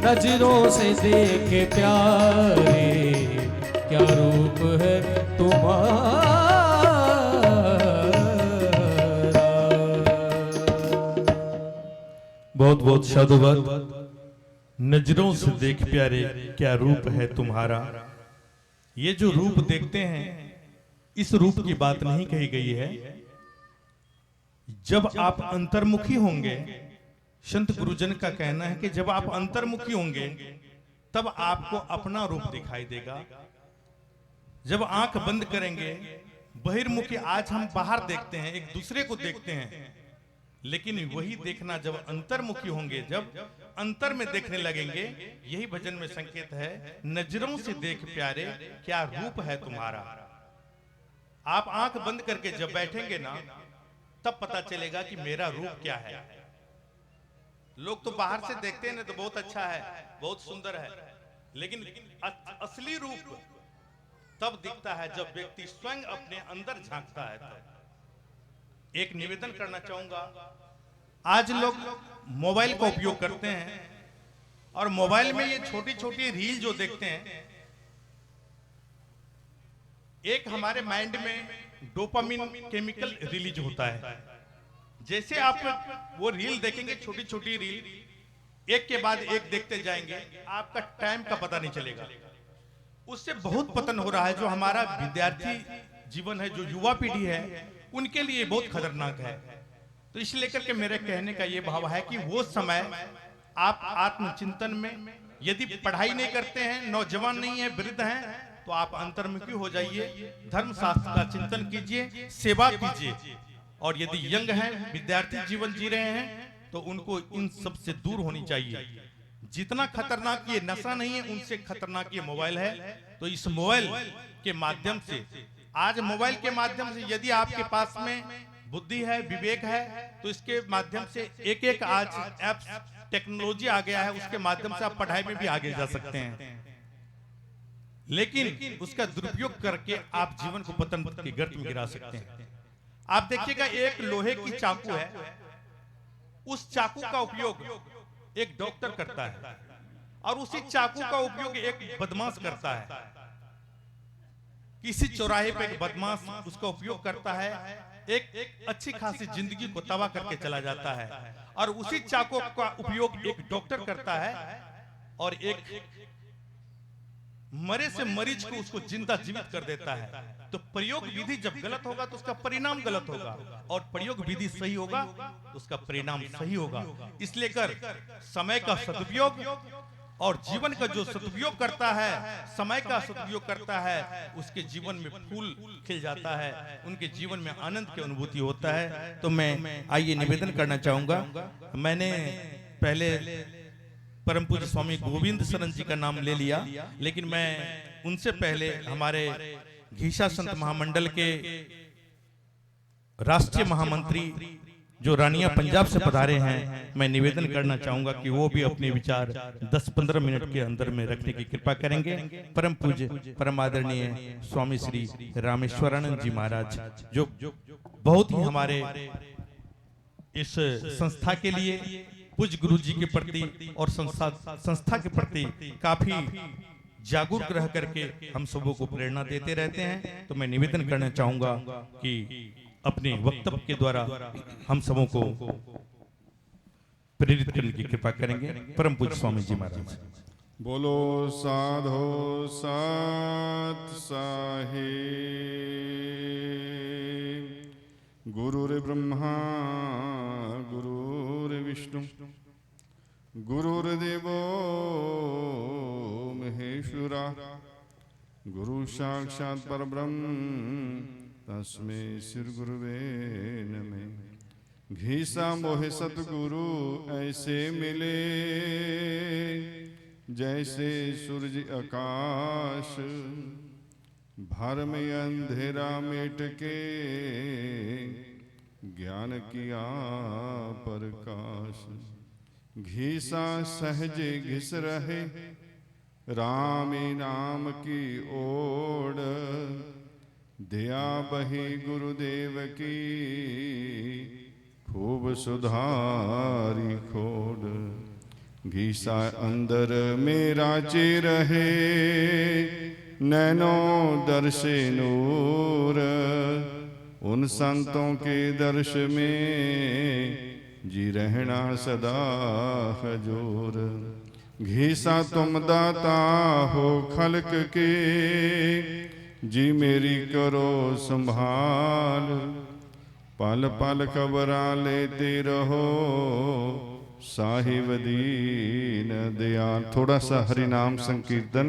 नजरों से देख प्यारे, क्या रूप है तुम्हारा। बहुत बहुत साधुवाद। नजरों से देख प्यारे, क्या रूप है तुम्हारा। ये जो रूप देखते हैं, इस रूप की बात नहीं कही गई है। जब आप अंतर्मुखी होंगे, संत गुरुजन का कहना है कि जब आप अंतर्मुखी होंगे तब आपको अपना रूप दिखाई देगा। जब आंख बंद करेंगे, बहिर्मुखी, आज हम बाहर देखते हैं, एक दूसरे को देखते हैं, लेकिन वही देखना जब अंतर्मुखी होंगे, जब अंतर में देखने लगेंगे, यही भजन में संकेत है। नजरों से देख प्यारे, क्या रूप है तुम्हारा। आप आंख बंद करके जब बैठेंगे ना, तब पता चलेगा कि मेरा रूप क्या है। लोग तो बाहर से देखते हैं ना, तो बहुत अच्छा है, बहुत सुंदर है, लेकिन असली रूप तब दिखता है जब व्यक्ति स्वयं अपने अंदर झांकता है। तब एक निवेदन करना चाहूंगा, आज लोग मोबाइल का उपयोग करते हैं और मोबाइल में ये छोटी छोटी रील जो देखते हैं, एक हमारे माइंड में डोपामिन केमिकल रिलीज होता है। जैसे आप वो रील देखेंगे, छोटी छोटी रील, एक के बाद एक देखते जाएंगे, आपका टाइम का पता नहीं चलेगा। उससे बहुत पतन हो रहा है। जो हमारा विद्यार्थी जीवन है, जो युवा पीढ़ी है, उनके लिए बहुत खतरनाक है। तो इस लेकर के मेरे कहने का ये भाव है कि वो समय आप आत्मचिंतन में, यदि पढ़ाई नहीं करते हैं, नौजवान नहीं है, वृद्ध हैं, तो आप अंतर्मुखी हो जाइए, धर्मशास्त्र का चिंतन कीजिए, सेवा कीजिए। और यदि यंग हैं, विद्यार्थी जीवन जी रहे हैं, तो उनको इन सब से दूर होनी चाहिए। जितना खतरनाक ये नशा नहीं है, उनसे खतरनाक ये मोबाइल है। तो इस मोबाइल के माध्यम से, आज मोबाइल के माध्यम से यदि आपके पास में बुद्धि है, विवेक है, तो इसके माध्यम से एक एक आज एप्स, टेक्नोलॉजी आ गया है, उसके माध्यम से आप पढ़ाई में भी आगे जा सकते हैं। लेकिन उसका दुरुपयोग करके आप जीवन को पतन के गर्त में गिरा सकते हैं। आप देखिएगा, एक लोहे की चाकू है, उस चाकू का उपयोग एक डॉक्टर करता है और उसी चाकू का उपयोग एक बदमाश करता है। किसी चौराहे पे एक बदमाश उसका उपयोग करता है, एक अच्छी खासी जिंदगी को तबाह करके चला जाता है। और उसी चाकू का उपयोग एक डॉक्टर करता है और एक मरे से मरीज को उसको जिंदा जीवित कर देता है। तो प्रयोग विधि जब गलत होगा तो उसका परिणाम गलत होगा, और प्रयोग विधि सही होगा तो उसका परिणाम सही होगा। इसलिए कर समय का सदुपयोग, और जीवन का जो सदुपयोग करता है, समय का सदुपयोग करता है, उसके जीवन में फूल खिल जाता है, उनके जीवन में आनंद की अनुभूति होता है। तो मैं आइए निवेदन करना चाहूंगा। मैंने पहले परम पूज्य स्वामी गोविंद शरण जी का नाम ले लिया, लेकिन मैं उनसे पहले हमारे घीसा संत महामंडल के राष्ट्रीय महामंत्री जो रानिया पंजाब से पधारे हैं, मैं निवेदन करना चाहूंगा कि वो भी अपने विचार 10-15 मिनट के अंदर में रखने की कृपा करेंगे। परम पूज्य परम आदरणीय स्वामी श्री रामेश्वरानंद जी महाराज, जो बहुत ही हमारे इस संस्था के लिए, पूज्य गुरु जी के प्रति और संस्था के प्रति काफी जागरूक रह करके हम सबों को प्रेरणा देते रहते हैं। तो मैं निवेदन करना चाहूंगा कि अपने वक्तव्य के द्वारा हम सबों को प्रेरित करने की कृपा करेंगे। परम पूज्य स्वामी जी महाराज। बोलो साधो सात साहेब। गुरुर्ब्रह्मा गुरुर्विष्णु गुरुर्विष्णु गुरुर्देवो महेश्वरा गुरु साक्षात् परब्रह्म तस्मै श्री गुरुवे नमः। घीसा मोहे सतगुरु ऐसे मिले जैसे सूरज आकाश, भर में अंधेरा मिट के ज्ञान किया प्रकाश। घीसा सहजे घिस रहे राम नाम की ओर, दया बही गुरुदेव की खूब सुधारी खोड। घीसा अंदर मेरा चे रहे नैनो दर्शे नूर, उन संतों के दर्श में जी रहना सदा हजूर। घीसा तुम दाता हो खल्क के, जी मेरी करो संभाल। पल पल खबरां लेते रहो साहिब दीन दयाल। थोड़ा सा हरि नाम संकीर्तन।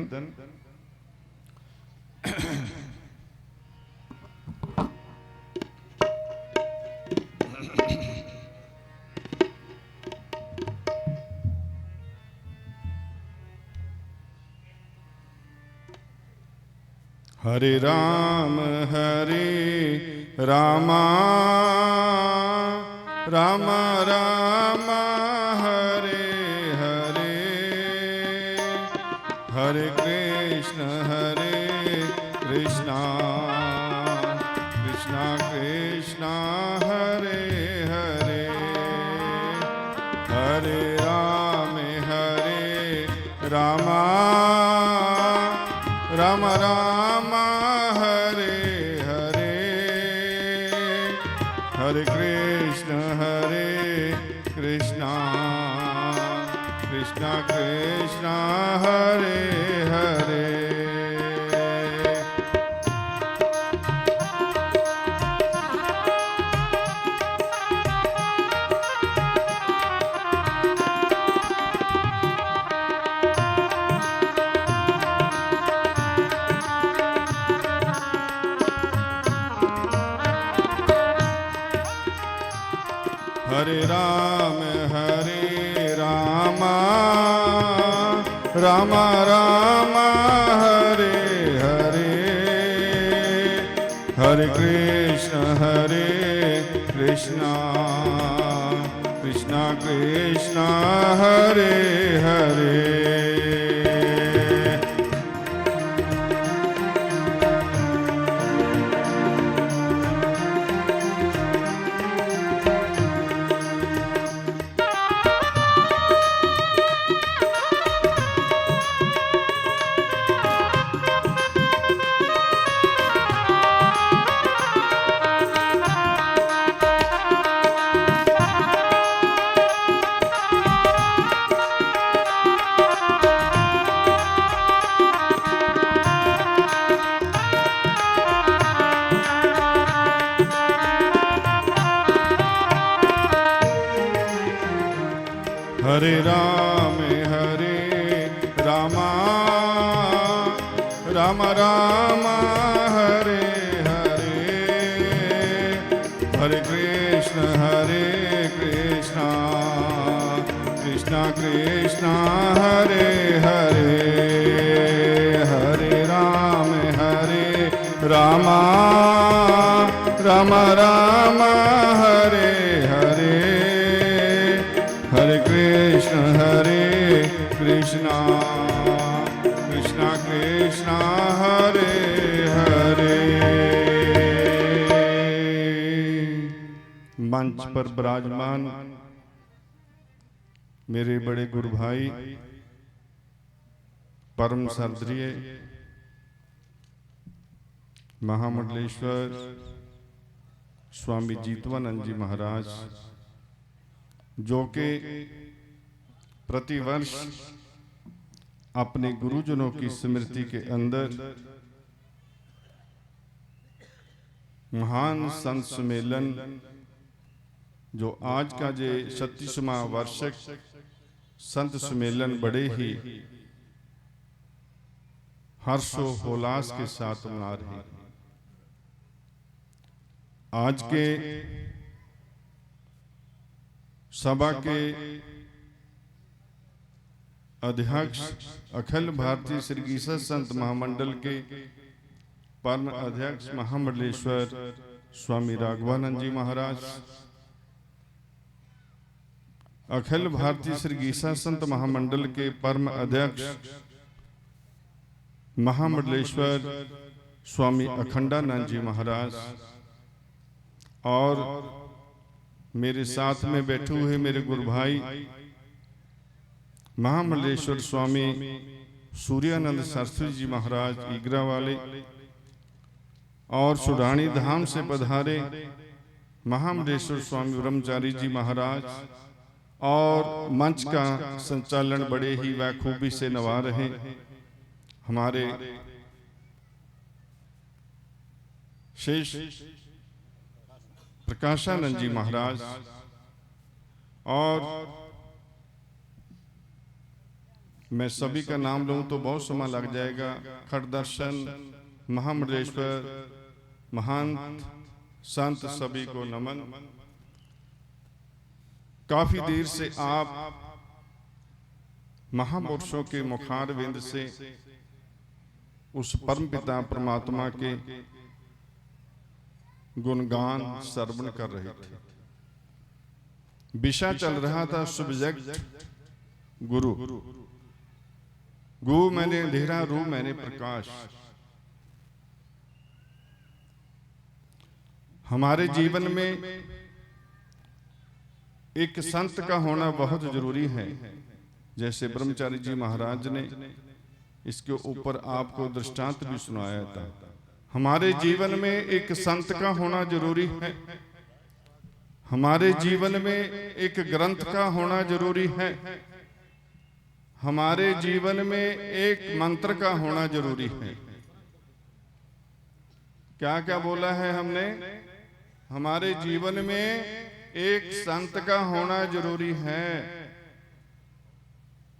हरे राम रामा राम राम हरे हरे, हरे कृष्ण कृष्ण कृष्ण हरे हरे, हरे रामा राम राम हरे हरे, हरे कृष्ण कृष्ण कृष्ण हरे हरे। हरे राम राम राम हरे हरे, हरे कृष्ण कृष्ण कृष्ण हरे हरे। हरे राम रामा राम राम हरे हरे, हरे कृष्ण कृष्ण कृष्ण हरे हरे, हरे रामा राम राम हरे हरे, हरे कृष्ण कृष्ण कृष्ण हरे हरे। मंच पर विराजमान मेरे बड़े गुरु भाई परम श्रद्धेय महामंडलेश्वर स्वामी जीतवानंद जी महाराज, जो कि प्रतिवर्ष अपने गुरुजनों की स्मृति के अंदर महान संत सम्मेलन जो आज का जे 36वां वार्षिक संत सम्मेलन बड़े ही हर्षोल्लास के साथ मना रहे हैं। आज के सभा के अध्यक्ष अखिल भारतीय श्री गीसा संत महामंडल के परम अध्यक्ष महामंडलेश्वर स्वामी राघवानंद जी महाराज, अखिल भारतीय श्री गीसा संत महामंडल के परम अध्यक्ष महामंडलेश्वर स्वामी अखंडानंद जी महाराज, और मेरे साथ में बैठे हुए मेरे गुरु भाई महामंडलेश्वर स्वामी सूर्यानंद शास्त्री जी महाराज ईगरा वाले, और सुडानी धाम से पधारे महामंडलेश्वर स्वामी ब्रह्मचारी जी महाराज, और मंच का संचालन बड़े ही बखूबी से निभा रहे हमारे शेष प्रकाशानंद जी महाराज, और मैं सभी का नाम लूं तो बहुत समय लग जाएगा। खड़दर्शन महामंडलेश्वर महंत संत सभी को नमन। काफी देर से आप महापुरुषों के मुखारविंद से उस परमपिता परमात्मा के गुणगान श्रवण कर रहे थे। विषय चल रहा था सब्जेक्ट गुरु। गु मैंने अंधेरा, रू मैंने प्रकाश। हमारे जीवन में एक संत का होना बहुत जरूरी है। जैसे ब्रह्मचारी जी महाराज ने इसके ऊपर आपको दृष्टांत भी सुनाया था। हमारे जीवन में एक संत का होना जरूरी है। हमारे जीवन में एक ग्रंथ का होना जरूरी है। हमारे जीवन में एक मंत्र का होना जरूरी है। क्या क्या बोला है हमने? हमारे जीवन में एक संत का होना जरूरी है।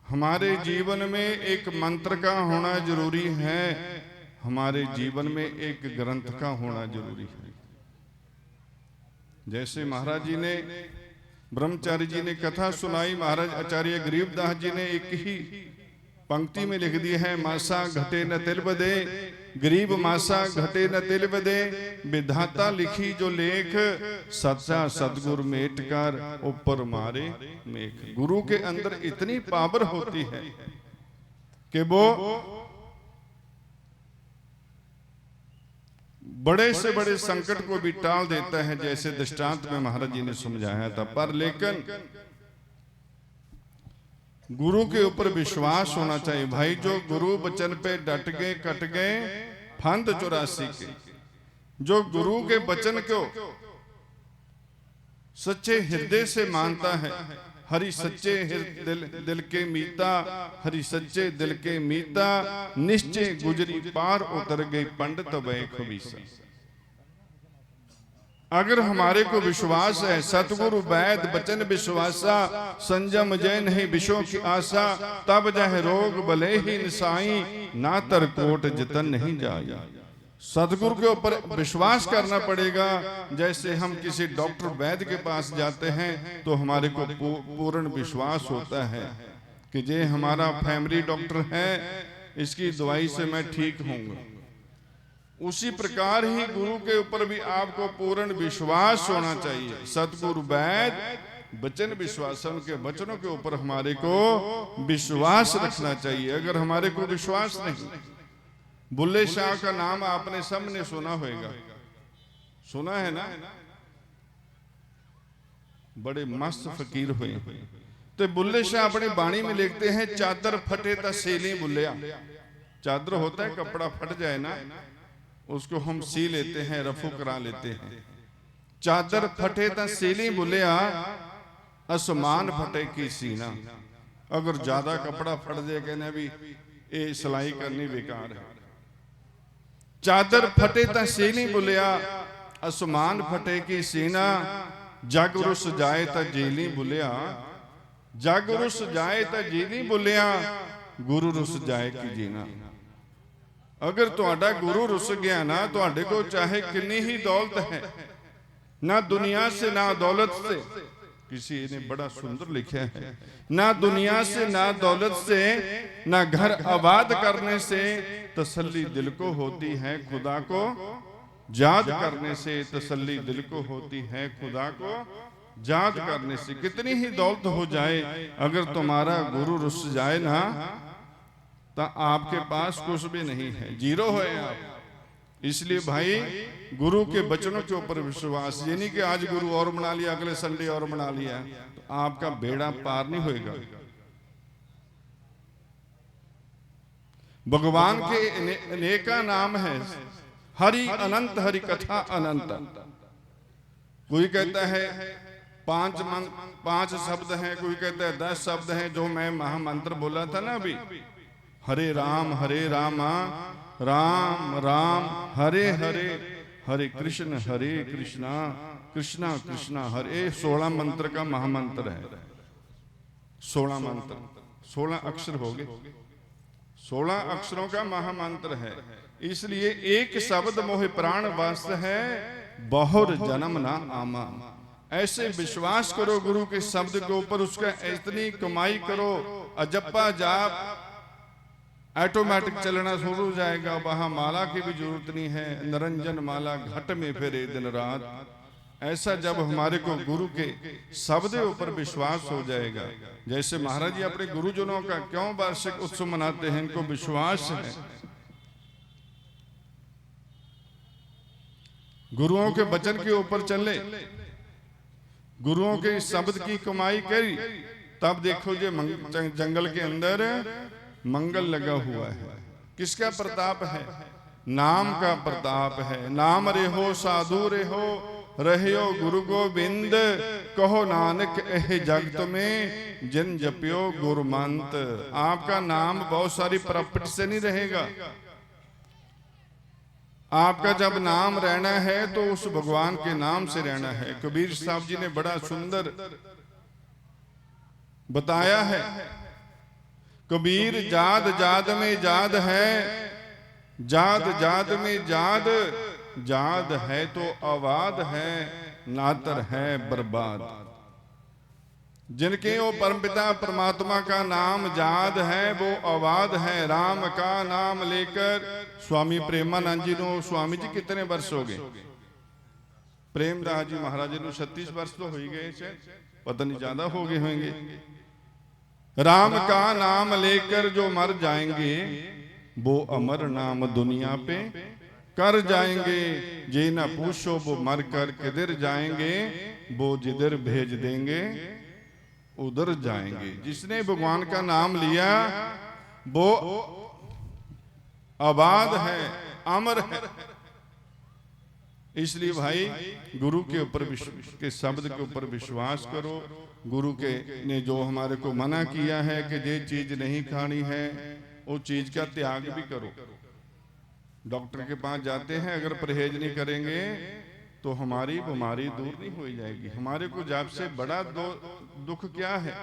हमारे जीवन में एक मंत्र का होना जरूरी है। हमारे जीवन में एक ग्रंथ का होना जरूरी है। जैसे महाराज जी ने, ब्रह्मचारी जी ने कथा सुनाई, महाराज आचार्य गरीबदास जी ने एक ही पंक्ति में लिख दी है, मासा घटे न तिल बदे, गरीब मासा घटे न तिल बदे, विधाता लिखी जो लेख, सच्चा सदगुरु मेट कर ऊपर मारे मेघ। गुरु के अंदर इतनी पावर होती है कि वो बड़े से बड़े संकट को भी टाल देता है, जैसे दृष्टांत में महाराज जी ने समझाया था। पर लेकिन गुरु के ऊपर विश्वास होना चाहिए भाई। जो गुरु वचन पे डट गए, कट गए फंद 84 के। जो गुरु के वचन को सच्चे हृदय से मानता है, हरि सच्चे दिल के मीता, हरि सच्चे दिल के मीता, निश्चय गुजरी पार उतर गई पंडित वै खबीसा। अगर हमारे को विश्वास है, सतगुरु वैद वचन विश्वासा, संजम जय नहीं विषों की आशा, तब जह रोग भले ही निसाई, ना तर कोट जतन नहीं जाई। सतगुरु के ऊपर विश्वास करना पड़ेगा। जैसे हम किसी डॉक्टर वैद्य के पास जाते हैं तो हमारे को पूर्ण विश्वास होता है कि ये हमारा फैमिली डॉक्टर है, इसकी दवाई से मैं ठीक होऊंगा। उसी प्रकार ही गुरु के ऊपर भी आपको पूर्ण विश्वास होना चाहिए। सतगुरु वैद्य वचन विश्वास, उनके वचनों के ऊपर हमारे को विश्वास रखना चाहिए। अगर हमारे को विश्वास नहीं, बुल्ले शाह का नाम आपने सबने सुना होगा, सुना है ना? बड़े मस्त फकीर हुए। तो बुल्ले शाह अपनी बाणी में लिखते हैं, चादर फटे ता सेली बुल्लिया। चादर होता है कपड़ा फट जाए ना, उसको हम सी लेते हैं, रफू करा लेते हैं। चादर फटे ता सेली बुल्लिया, आसमान फटे की सीना। अगर ज्यादा कपड़ा फट जाए, कहने भी ये सिलाई करनी बेकार है। चादर फटे ता सीनी बुलिया, आसमान फटे की सीना, जग रुस जाए ता जेली बुलिया, जग रुस जाए ता जेली बुलिया, गुरु रुस जाए कि जीना। अगर तुहाडा गुरु रुस गया ना, तुहाडे को चाहे कितनी ही दौलत है, ना दुनिया से ना दौलत से, किसी ने बड़ा सुंदर लिखा है, ना दुनिया से ना दौलत से ना घर आबाद करने से तसल्ली दिल को होती है, खुदा को याद करने से तसल्ली दिल को होती है, खुदा को याद करने से। कितनी ही दौलत हो जाए, अगर तुम्हारा गुरु रुस जाए ना, तो आपके पास कुछ भी नहीं है, जीरो है आप। इसलिए भाई गुरु के वचनों के ऊपर विश्वास, ये नहीं कि आज गुरु और मना लिया, अगले संडे और मना लिया, तो आपका बेड़ा पार नहीं होएगा। भगवान के अनेका नाम है, हरि अनंत, हरि कथा अनंत। कोई कहता है पांच शब्द हैं, कोई कहता है 10 शब्द हैं, जो मैं महामंत्र बोला था ना अभी, हरे राम राम राम हरे हरे, हरे कृष्णा कृष्णा कृष्णा हरे। 16 मंत्र का महामंत्र है, 16 मंत्र, 16 अक्षर हो गए, 16 अक्षरों का महामंत्र है। इसलिए एक शब्द मोहि प्राण वास है, बहुर जन्म ना आमा। ऐसे विश्वास करो गुरु के शब्द के ऊपर, उसका इतनी कमाई करो, अजप्पा जाप ऑटोमेटिक चलना शुरू हो जाएगा। वहां माला की भी जरूरत नहीं है, निरंजन माला घट में फिरे दिन रात। ऐसा जब हमारे को गुरु के शब्द ऊपर विश्वास हो जाएगा, जैसे महाराज जी अपने गुरुजनों का क्यों वार्षिक उत्सव मनाते हैं, इनको विश्वास है। गुरुओं के वचन के ऊपर चले, गुरुओं के शब्द की कमाई करी, तब देखो जे जंगल के अंदर मंगल लगा हुआ है। किसका प्रताप है? नाम का प्रताप है। नाम रेहो साधु रेहो, रहियो गुरु गोविंद, कहो नानक एह जगत में जिन जपियो गुरुमंत। आपका नाम बहुत सारी प्रॉपर्टी से नहीं रहेगा, आपका जब नाम रहना है तो उस भगवान के नाम से रहना है। कबीर साहब जी ने बड़ा सुंदर बताया है, कबीर जाद जाद में जाद है, जाद जाद में जाद, जाद है तो आवाद है, नातर है बर्बाद। जिनके वो परमपिता परमात्मा का नाम जाद है, वो आवाद है। राम का नाम लेकर स्वामी प्रेमानंद जी नो, स्वामी जी कितने वर्ष हो गए? प्रेमदास जी महाराज जी 36 वर्ष तो हो ही गए, पता नहीं ज्यादा हो गए होंगे। राम का नाम लेकर जो मर जाएंगे, वो अमर नाम दुनिया पे कर जाएंगे। जे ना पूछो वो मर कर किधर जाएंगे, वो जिधर भेज देंगे उधर जाएंगे। जिसने भगवान का नाम लिया वो आबाद है, अमर है। इसलिए भाई गुरु के ऊपर के शब्द के ऊपर विश्वास करो। गुरु के ने जो हमारे को मना किया है कि ये चीज नहीं खानी है, वो चीज का त्याग भी करो। डॉक्टर के पास जाते हैं, अगर परहेज नहीं करेंगे तो हमारी बीमारी दूर नहीं हो जाएगी। हमारे को जब से बड़ा दुख क्या है?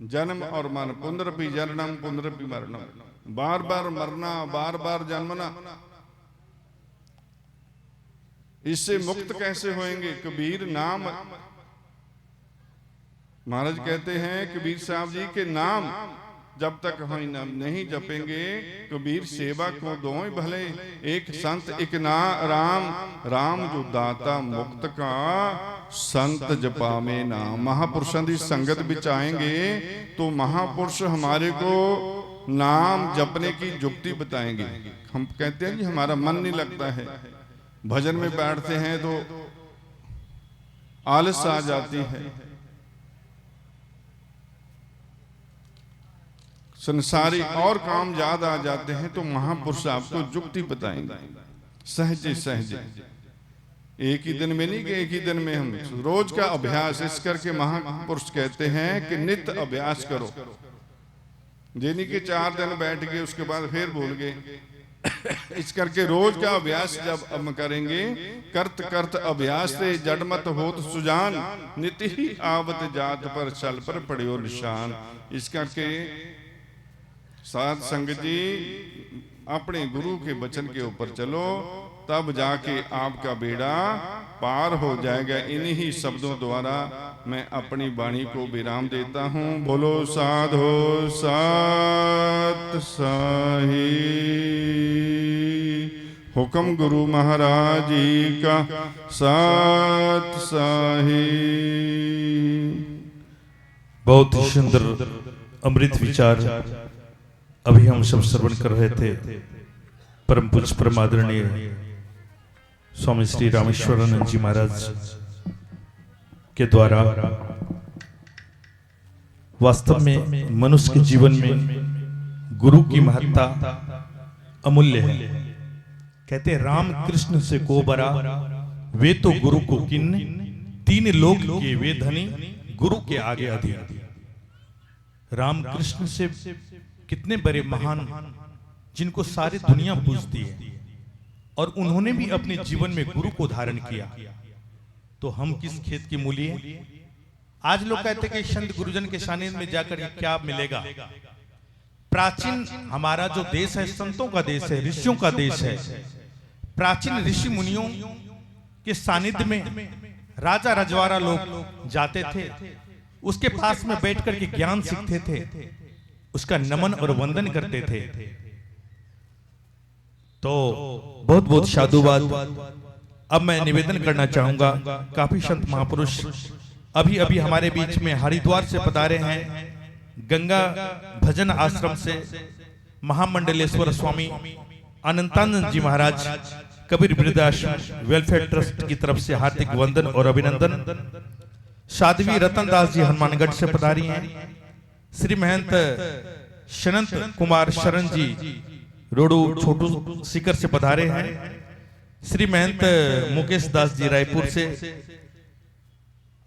जन्म और मरण, पुनरपि जननम पुनरपि मरणम, बार बार मरना, बार बार जन्मना। इससे मुक्त कैसे होएंगे? कबीर नाम, महाराज कहते हैं कबीर साहब जी के नाम जब तक हम नहीं जपेंगे, कबीर सेवा को दो भले, एक संत एक ना राम, राम जो दाता मुक्त का, संत जपा में नाम। महापुरुषों की संगत विच आएंगे तो महापुरुष हमारे को नाम जपने की जुक्ति बताएंगे। हम कहते हैं कि हमारा मन नहीं लगता है, भजन में बैठते हैं तो आलस आ जाती है, संसारी और काम ज्यादा आ जाते हैं, तो महापुरुष आपको जुक्ति बताएंगे सहजे सहजे। एक ही दिन में नहीं कि एक ही दिन में, हम रोज का अभ्यास। इस करके महापुरुष कहते हैं कि नित्य अभ्यास करो। यानी कि 4 दिन बैठ गए उसके बाद फिर भूल गए, इस करके रोज का अभ्यास जब हम करेंगे, करत करत अभ्यास से जड़मत होत सुजान, नित ही आवत जात पर चल पर पड़ियो निशान। इस करके साध संगत जी अपने गुरु के वचन के ऊपर चलो, तब जाके आपका बेड़ा पार हो जाएगा। इन्हीं शब्दों द्वारा मैं अपनी वाणी को विराम देता हूँ। बोलो साधो सात साही, हुक्म गुरु महाराज जी का सात साही। बहुत ही सुंदर अमृत विचार अभी हम सब श्रवण कर रहे थे। परम पूज्य परम आदरणीय स्वामी श्री रामेश्वरानंद जी महाराज के द्वारा वास्तव में मनुष्य के जीवन में गुरु की महत्ता अमूल्य है। कहते हैं राम कृष्ण से को बरा, वे तो गुरु को किन्न, तीन लोक के वे धनी, गुरु के आगे अधीन। राम कृष्ण से कितने बड़े महान, जिनको सारी दुनिया पूजती है, और उन्होंने भी अपने जीवन में गुरु को धारण किया। तो हम किस खेत की मूली हैं? आज लोग कहते हैं कि संत गुरुजन के सानिध्य में जाकर क्या मिलेगा। प्राचीन हमारा जो देश है संतों का देश है, ऋषियों का देश है। प्राचीन ऋषि मुनियों के सानिध्य में राजा रजवाड़ा लोग जाते थे, उसके पास में बैठ कर के ज्ञान सीखते थे, उसका नमन और वंदन करते थे। तो बहुत बहुत साधुवाद। अब मैं निवेदन करना चाहूंगा, काफी संत महापुरुष अभी अभी हमारे बीच में हरिद्वार से पधारे हैं। गंगा भजन आश्रम से महामंडलेश्वर स्वामी अनंतानंद जी महाराज कबीर वृद्धाश्रम वेलफेयर ट्रस्ट की तरफ से हार्दिक वंदन और अभिनंदन। साध्वी रतनदास जी हनुमानगढ़ से पधारी हैं। श्री महंत शनंत कुमार शरण जी रोडू छोटू सीकर से पधारे हैं। श्री महंत मुकेश दास जी रायपुर से,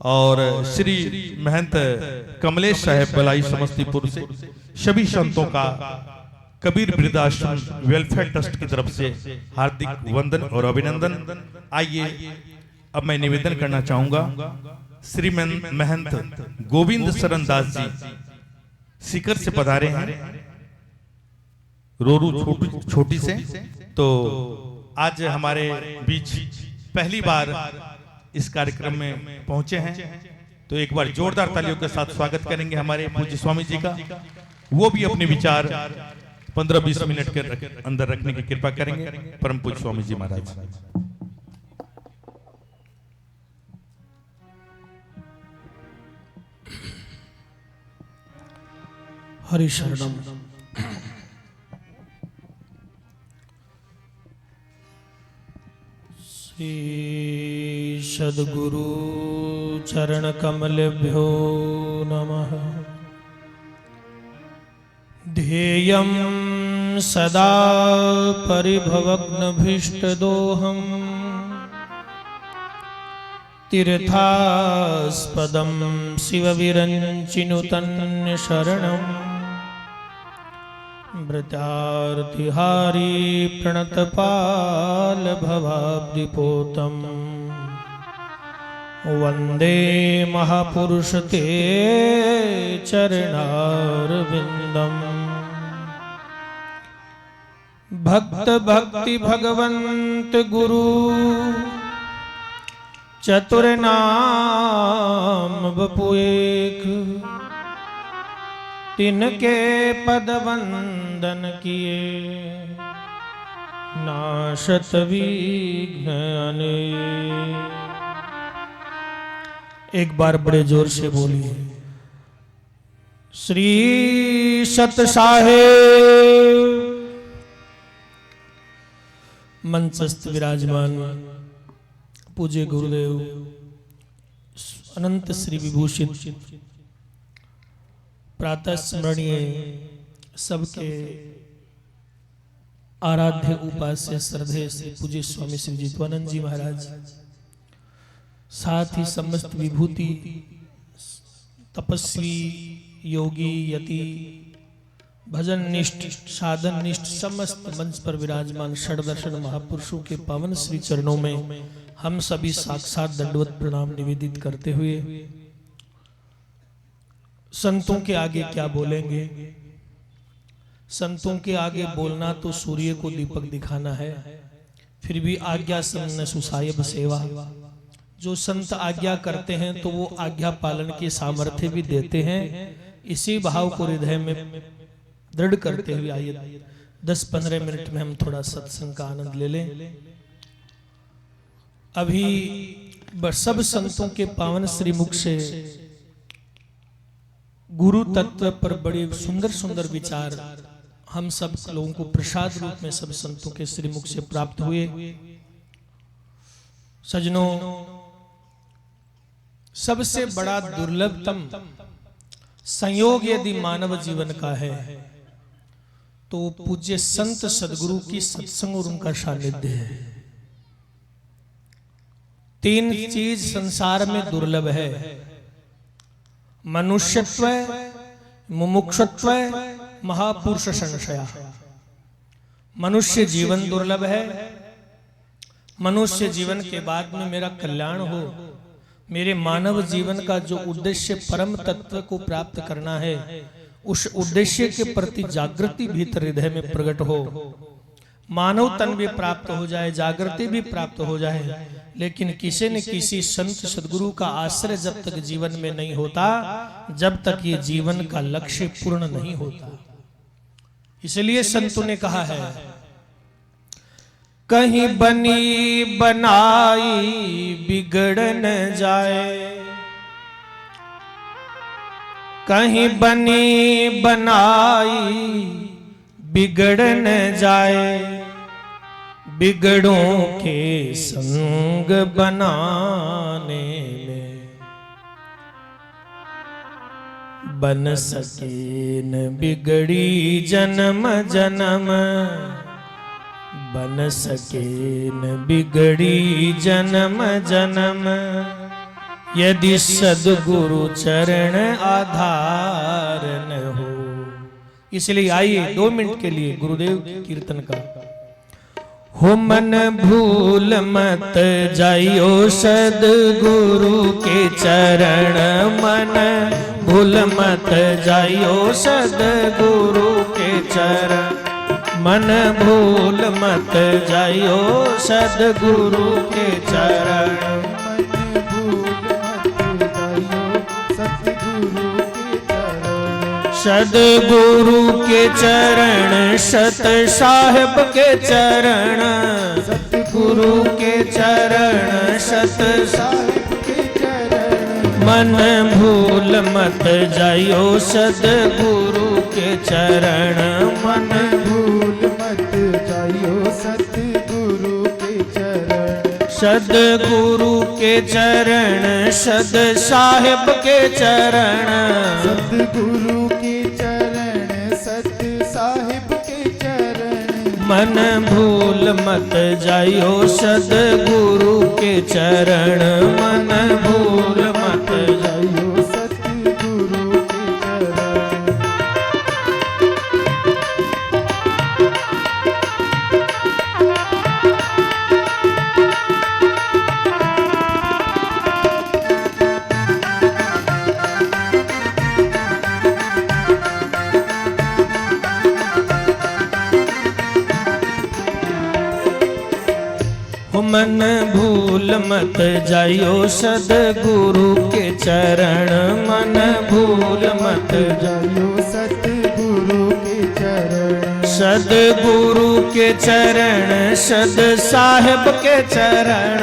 और श्री महंत कमलेश साहेब बलाई समस्तीपुर से। सभी संतों का कबीर वृद्धाश्रम वेलफेयर ट्रस्ट की तरफ से हार्दिक वंदन और अभिनंदन। आइए अब मैं निवेदन करना चाहूंगा, श्री महंत गोविंद शरण दास जी सीकर से पधारे हैं, रोरू छोटी से। तो आज हमारे बीच पहली बार इस कार्यक्रम में पहुंचे हैं, तो एक बार जोरदार तालियों के साथ स्वागत करेंगे हमारे पूज्य स्वामी जी का। वो भी अपने विचार 15-20 मिनट के अंदर रखने की कृपा करेंगे। परम पूज्य स्वामी जी महाराज। हरि शरणम। श्री सद्गुरु चरण कमलेभ्यो नमः। ध्येयं सदा परिभवग्नभीष्टदोहम्, तीर्थास्पदं शिवविरञ्चिनुतन्यशरणम्, मृत्यार्तिहारी प्रणतपाल भवाब्धिपोतम्, वन्दे महापुरुष ते चरणारविन्दम्। भक्त भक्ति भगवंत गुरु चतुर नाम बपु एक, तिनके पद वंदन किए नाशत विघ्न अनेक। एक बार बड़े जोर से बोलिए, श्री सत साहेब। मंचस्थ विराजमान पूज्य गुरुदेव अनंत श्री विभूषित प्रातः स्मरणीय सबके आराध्य उपास्य श्रद्धेय श्री पूज्य स्वामी श्री जित्वानंद जी महाराज, साथ ही समस्त विभूति तपस्वी योगी यति भजन निष्ठ साधन निष्ठ समस्त मंच पर विराजमान षडदर्शन महापुरुषों के पावन श्री चरणों में हम सभी साक्षात दंडवत प्रणाम निवेदित करते हुए संतों के आगे क्या बोलेंगे। संतों के आगे बोलना तो सूर्य को दीपक दिखाना है, फिर भी आज्ञा सम्न सुसायब सेवा। जो संत आज्ञा करते हैं तो वो आज्ञा पालन की सामर्थ्य भी देते हैं। इसी भाव को हृदय में दृढ़ करते हुए आइए 10-15 मिनट में हम थोड़ा सत्संग का आनंद ले लें। अभी सब संतों के पावन श्री मुख से गुरु तत्व पर बड़े सुंदर सुंदर विचार हम सब लोगों को प्रसाद रूप में सब संतों के श्री मुख से प्राप्त हुए। सजनों, सबसे बड़ा दुर्लभतम संयोग यदि मानव जीवन का है तो पूज्य संत सदगुरु की सत्संग और उनका सानिध्य है। 3 चीज संसार में दुर्लभ है, मनुष्यत्व, मुमुक्षुत्व, महापुरुष संशया। मनुष्य जीवन दुर्लभ है। मनुष्य जीवन के बाद में मेरा कल्याण हो, मेरे मानव जीवन का जो उद्देश्य परम तत्व को प्राप्त करना है, उस उद्देश्य के प्रति जागृति भीतर हृदय में प्रकट हो, मानव तन भी प्राप्त हो जाए, जागृति भी प्राप्त हो जाए, लेकिन किसी न किसी संत सदगुरु का आश्रय जब तक जीवन में नहीं होता, जब तक ये जीवन का लक्ष्य पूर्ण नहीं होता। इसलिए संतों ने कहा है, कहीं बनी बनाई बिगड़ न जाए, कहीं बनी बनाई बिगड़ न जाए, बिगड़ों के संग बनाने में बन सके न बिगड़ी जन्म जन्म, बन सके न बिगड़ी जन्म जन्म, यदि सद्गुरु चरण आधार न हो। इसलिए आइए 2 मिनट के लिए गुरुदेव कीर्तन का। हो मन भूल मत जाइयो सद्गुरु के चरण, मन भूल मत जाइयो सद्गुरु के चरण, मन भूल मत जाइयो सद्गुरु के चरण, सद्गुरु के चरण, सत साहिब के चरण, सतगुरु के चरण, सत साहिब के चरण, मन भूल मत जाइयो सद्गुरु के चरण, मन भूल मत जाइयो सद्गुरु के चरण, सद्गुरु के चरण, सत साहिब के चरण, सद्गुरु के चरण, सत साहिब के चरण, मन भूल मत जाइयो सद्गुरु के चरण, मन भूल मत जाइयो सद्गुरु के चरण। मन भूल मत जाइयो सद्गुरु के चरण, मन भूल मत जाइयो सद्गुरु के चरण, सद्गुरु के चरण, सद साहिब के चरण,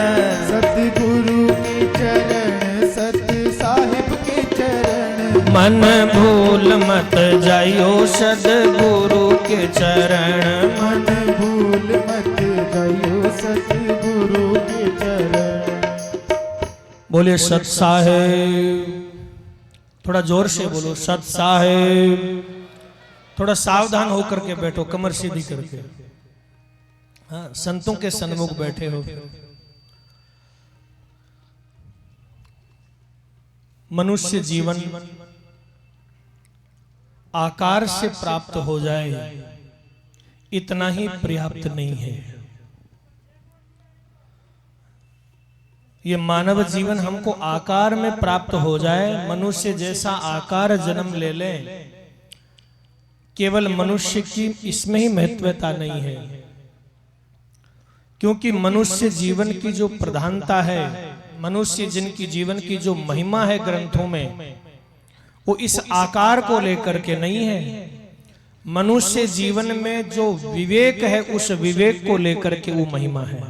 सद्गुरु के चरण, सत साहिब के चरण, मन भूल मत जाइयो सद्गुरु के चरण, मन भूल मत जाइयो सद्गुरु के चरण। बोले सत साहिब, थोड़ा जोर से बोलो सत साहिब। थोड़ा सावधान होकर के बैठो, कमर सीधी करके। हाँ, संतों के सन्मुख बैठे हो। मनुष्य जीवन आकार से प्राप्त हो जाए इतना ही पर्याप्त नहीं है। ये मानव जीवन हमको आकार में प्राप्त हो जाए, मनुष्य जैसा आकार जन्म ले ले, केवल मनुष्य की इसमें ही महत्वता नहीं है। क्योंकि मनुष्य जीवन की जो प्रधानता है, मनुष्य जिनकी जीवन की जो महिमा है ग्रंथों में, वो इस आकार को लेकर के नहीं है। मनुष्य जीवन में जो विवेक है, उस विवेक को लेकर के वो महिमा है।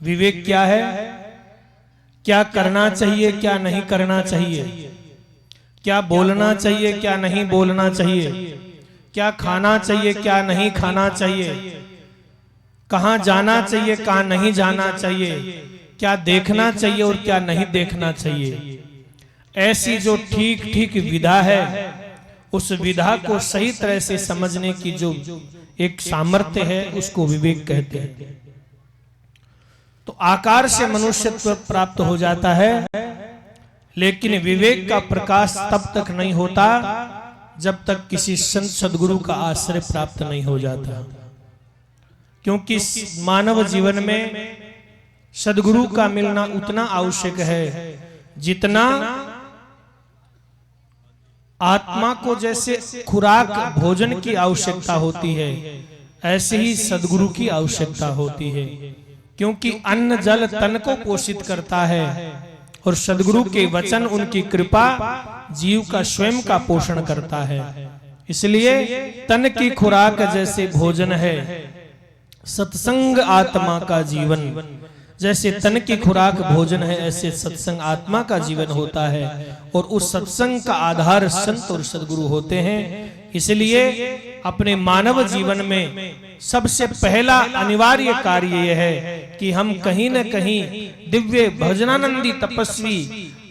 विवेक क्या है? क्या करना चाहिए, क्या नहीं करना चाहिए, क्या बोलना चाहिए, क्या नहीं बोलना चाहिए, क्या खाना चाहिए, क्या नहीं खाना चाहिए, कहां जाना चाहिए, कहां नहीं जाना चाहिए, क्या देखना चाहिए और क्या नहीं देखना चाहिए। ऐसी जो ठीक ठीक विधा है, उस विधा को सही तरह से समझने की जो एक सामर्थ्य है, उसको विवेक कहते हैं। तो आकार से मनुष्यत्व प्राप्त हो जाता है, लेकिन विवेक का प्रकाश तब तक नहीं होता जब तक किसी संत सदगुरु का आश्रय प्राप्त नहीं हो जाता। क्योंकि मानव जीवन में सदगुरु का मिलना उतना आवश्यक है जितना आत्मा को जैसे खुराक भोजन की आवश्यकता होती है, ऐसे ही सदगुरु की आवश्यकता होती है। क्योंकि अन्न जल तन को पोषित करता है और सदगुरु के वचन, उनकी कृपा जीव का स्वयं का पोषण करता है। इसलिए तन की खुराक जैसे भोजन है, सत्संग आत्मा का जीवन। जैसे तन की खुराक भोजन है, ऐसे सत्संग आत्मा का जीवन होता है, और उस सत्संग का आधार संत और सदगुरु होते हैं। इसलिए अपने मानव जीवन में सबसे पहला अनिवार्य कार्य यह है कि हम कहीं न कहीं दिव्य भजनानंदी तपस्वी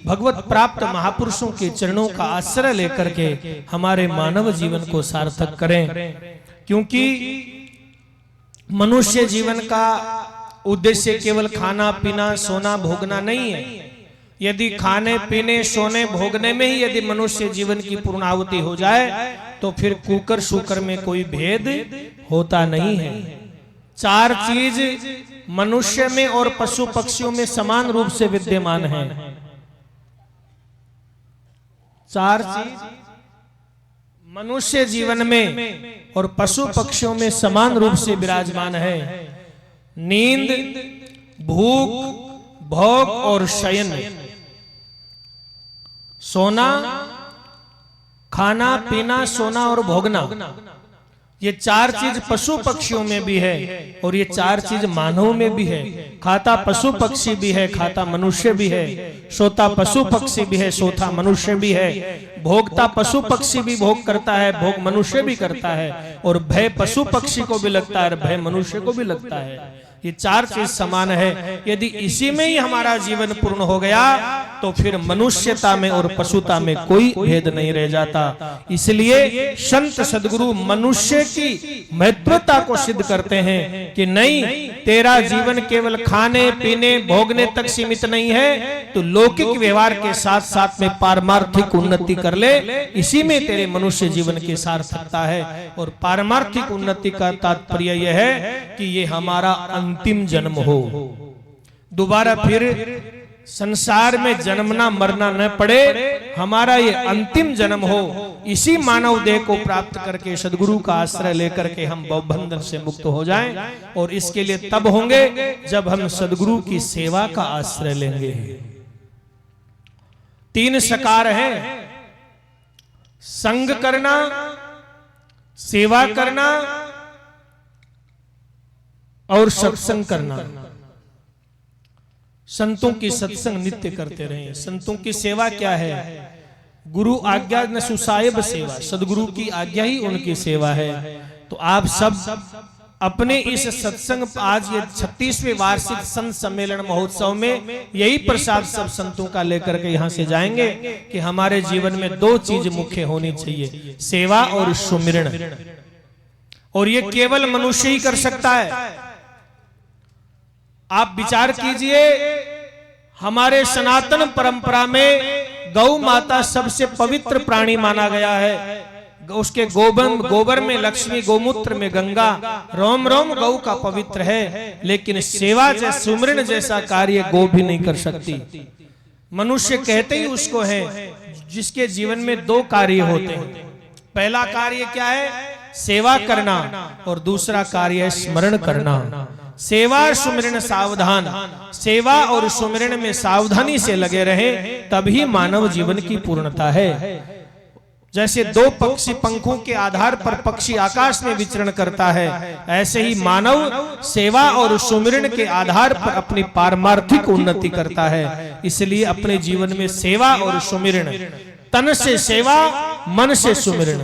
भगवत प्राप्त महापुरुषों के चरणों का आश्रय लेकर के हमारे मानव जीवन को सार्थक करें। क्योंकि मनुष्य जीवन का उद्देश्य केवल खाना पीना सोना भोगना नहीं है। यदि खाने पीने सोने भोगने में ही यदि मनुष्य जीवन की पूर्णाहुति हो जाए तो फिर कुकर शुकर में कोई भेद होता नहीं है। चार चीज मनुष्य में और पशु पक्षियों में समान रूप से विद्यमान है। चार चीज मनुष्य जीवन में और पशु पक्षियों में समान रूप से विराजमान है। नींद, भूख, भोग और शयन। सोना, खाना पीना सोना और भोगना, ये चार चीज पशु पक्षियों में भी है और ये चार चीज मानव में भी है। खाता पशु पक्षी भी है, खाता मनुष्य भी है। सोता पशु पक्षी भी है, सोता मनुष्य भी है। भोगता पशु पक्षी भी भोग करता है, भोग मनुष्य भी करता है। और भय पशु पक्षी को भी लगता है, भय मनुष्य को भी लगता है। ये चार चीज समान है। यदि इसी में ही हमारा जीवन पूर्ण हो गया तो फिर मनुष्यता में और पशुता में कोई भेद नहीं रह जाता। इसलिए संत सदगुरु मनुष्य की महत्वता को सिद्ध करते हैं कि नहीं, तेरा जीवन केवल खाने पीने भोगने तक सीमित नहीं है, तो लौकिक व्यवहार के साथ साथ में पारमार्थिक उन्नति कर ले। इसी में तेरे मनुष्य जीवन की सार्थकता है। और पारमार्थिक उन्नति का तात्पर्य यह है कि ये हमारा अंतिम जन्म हो, दोबारा फिर संसार में जन्मना मरना न पड़े, हमारा ये अंतिम जन्म हो। इसी मानव देह को प्राप्त करके सदगुरु का आश्रय लेकर के हम भवबंधन से मुक्त हो जाएं। और इसके लिए तब होंगे जब हम सदगुरु की सेवा का आश्रय लेंगे। तीन सकार हैं: संग करना, सेवा करना और सत्संग करना। संतों की सत्संग नित्य करते रहें। संतों की सेवा क्या है? गुरु आज्ञा न सुसायब सेवा, सदगुरु की आज्ञा ही उनकी सेवा है। तो आप सब अपने इस सत्संग, आज ये 36वें वार्षिक संत सम्मेलन महोत्सव में यही प्रसाद सब संतों का लेकर के यहाँ से जाएंगे कि हमारे जीवन में दो चीज मुख्य होनी चाहिए, सेवा और सुमिरण। और ये केवल मनुष्य ही कर सकता है। आप विचार कीजिए, हमारे सनातन परंपरा में गौ माता सबसे पवित्र प्राणी माना गया है। उसके गोबर में लक्ष्मी, गोमूत्र में गंगा, रोम रोम गौ का पवित्र है। लेकिन सेवा जैसा, सुमरण जैसा कार्य गौ भी नहीं कर सकती। मनुष्य कहते ही उसको है जिसके जीवन में दो कार्य होते हैं। पहला कार्य क्या है? सेवा करना, और दूसरा कार्य है स्मरण करना। सेवा सुमिरन सावधान, सेवा और सुमिरन में सावधानी से लगे रहे, तभी मानव जीवन की पूर्णता है। जैसे दो पक्षी पंखों के आधार पर पक्षी आकाश में विचरण करता है, ऐसे ही मानव सेवा और सुमिरन के आधार पर अपनी पारमार्थिक उन्नति करता है। इसलिए अपने जीवन में सेवा और सुमिरन, तन से सेवा, मन से सुमिरन।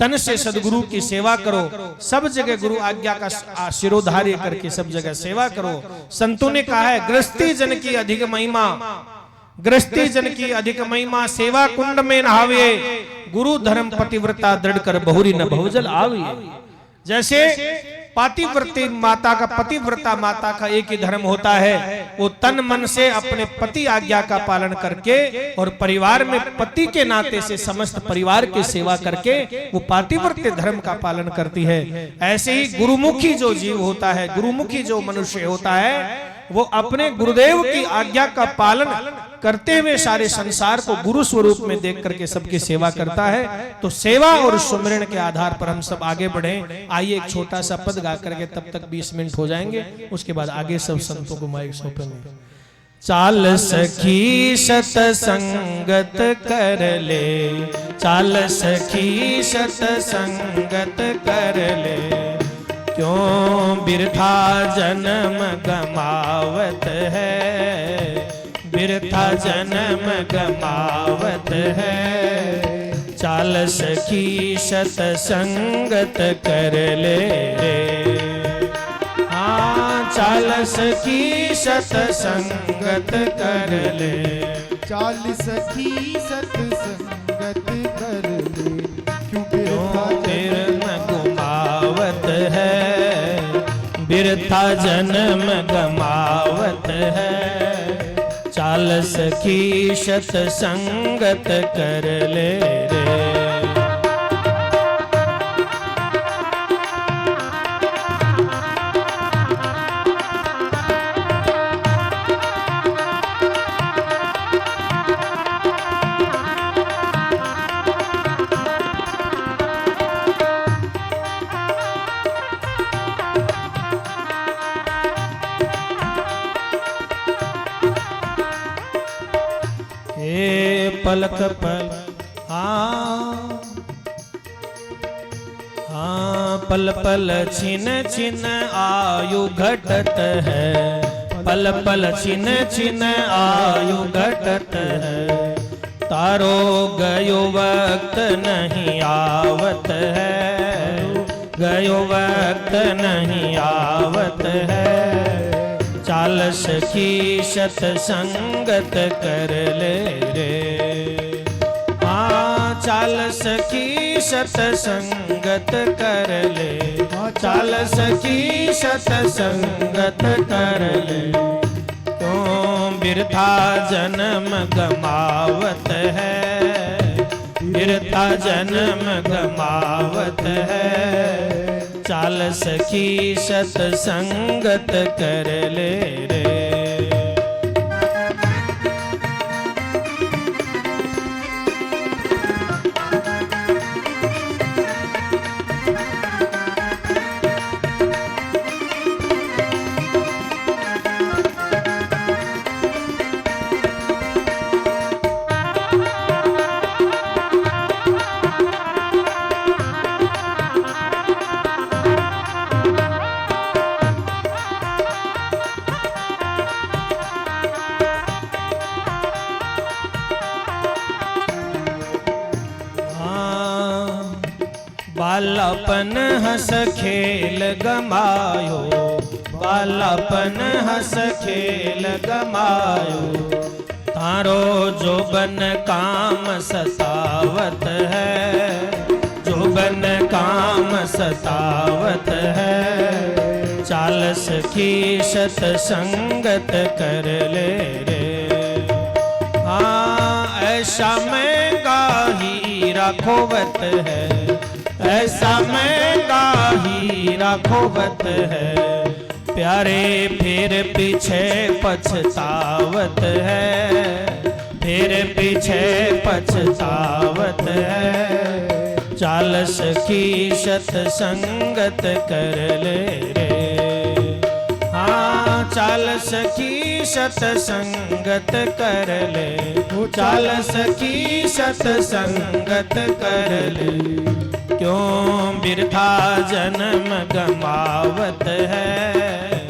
तन से सदगुरु की सेवा करो, सब जगह गुरु आज्ञा का शिरोधार्य करके सब जगह सेवा करो। संतों ने कहा है, गृहस्थी जन की अधिक महिमा, गृहस्थी जन की अधिक महिमा, सेवा कुंड में नहावे, गुरु धर्म पतिव्रता दृढ़ कर बहुरी न बहुजल आवे। जैसे पातिव्रती माता का, पतिव्रता माता का एक ही धर्म होता है, वो तन मन से अपने पति आज्ञा का पालन करके और परिवार में पति के नाते से समस्त परिवार की सेवा करके वो पातिव्रत्य धर्म का पालन करती है। ऐसे ही गुरुमुखी जो जीव होता है, गुरुमुखी जो मनुष्य होता है, वो अपने गुरुदेव की आज्ञा का पालन करते हुए सारे संसार को गुरु स्वरूप में देख करके सबकी सेवा करता है। तो सेवा और सुमिरन के आधार पर हम सब आगे बढ़े। आइए एक छोटा सा पद गा करके तब तक 20 मिनट हो जाएंगे, उसके बाद आगे सब संतों को माइक सौंपेंगे। चाल सखी सतसंगत कर ले, चाल सखी सतसंगत कर ले, क्यों बिरथा जन्म गमावत है, बिरथा जन्म गमावत है। चाल सखी सतसंगत कर ले, हाँ चाल सखी सतसंगत कर ले, चाल सखी सतसंगत कर ले, क्यों बिरथा गमावत है, बिरथा जन्म गमावत है। चाल सखी सतसंगत कर ले रे। पलक पल हाँ हाँ, पल पल छिन छिन आयु घटत है, पल पल छिन छिन आयु घटत है। तारो गयो वक्त नहीं आवत है, गयो वक्त नहीं आवत है। चाल सखी सतसंगत कर ले रे, हाँ चाल सखी सतसंगत कर ले, चाल सखी सतसंगत कर ले। क्यों बिरथा जन्म गमावत है, बिरथा जन्म गमावत है। चाल सखी सतसंगत कर ले रे। बालापन हंस खेल गमायो, बालापन हंस खेल गमायो। तारो जो बन काम सतावत है, जो बन काम सतावत है। चाल सखी सतसंगत कर ले रे, हाँ ऐसा महंगा हीरा खोवत है, ऐसा महंगा हीरा खोवत है, प्यारे फिर पीछे पछतावत है, फिर पीछे पछतावत है। चाल सखी सतसंगत कर ले रे, हाँ चाल सखी सतसंगत कर ले, चाल सखी सतसंगत कर ले, क्यों बिरथा जन्म गमावत है,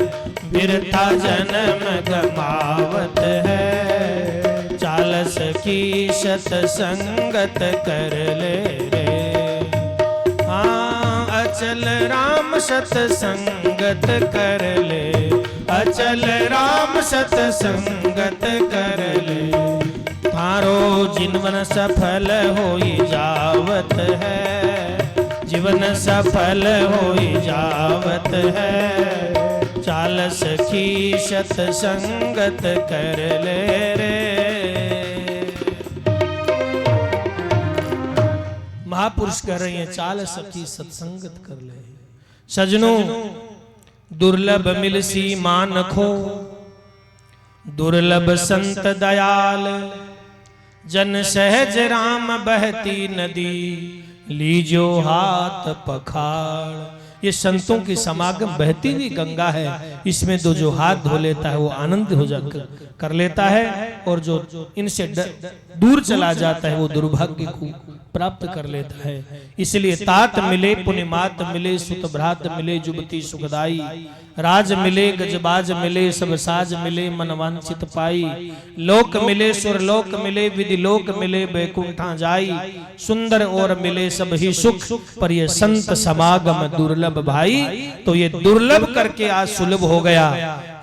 बिरथा जन्म गमावत है। चाल सखी सतसंगत कर ले रे, हाँ अचल राम सतसंगत कर ले, अचल राम सतसंगत कर ले, थारो जीवन सफल होई जावत है, जीवन सफल होई जावत है। चाल सखी सतसंगत कर ले रे। महापुरुष कह रहे हैं चाल सखी सत्संगत कर ले। सजनों दुर्लभ मिलसी मानखो, दुर्लभ संत दयाल, जन सहज राम बहती नदी, लीजो हाथ पखाड़। ये संतों की समागम बहती हुई गंगा है, इसमें जो हाथ धो लेता है वो आनंद हो जा कर लेता है, और जो इनसे दूर चला जाता है वो दुर्भाग्य को प्राप्त कर लेता है। इसलिए तात मिले पुण्यमात मिले, सुत भ्रात मिले, जुबती सुखदाई, राज मिले गजबाज मिले, सब साज मिले, मन वांछित पाई, लोक मिले सुरलोक मिले, विधि लोक मिले, बैकुंठा जाई, सुंदर और मिले सब ही सुख, पर ये संत समागम दुर्लभ भाई। तो ये दुर्लभ करके आज सुलभ हो गया।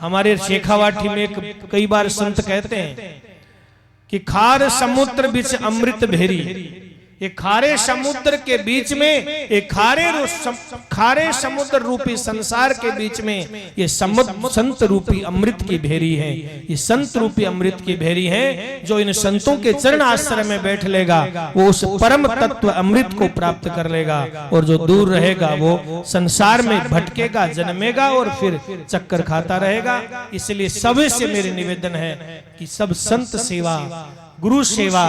हमारे शेखावाटी में कई बार संत कहते हैं कि खार समुद्र बीच अमृत भेरी, ये खारे समुद्र के बीच में, एक खारे समुद्र रूपी संसार के बीच में ये संत रूपी अमृत की भेरी है। ये संत रूपी अमृत की भेरी है। जो इन संतों के चरण आश्रय में बैठ लेगा वो उस परम तत्व अमृत को प्राप्त कर लेगा, और जो दूर रहेगा वो संसार में भटकेगा, जन्मेगा और फिर चक्कर खाता रहेगा। इसलिए सभी से मेरे निवेदन है कि सब संत सेवा, गुरु सेवा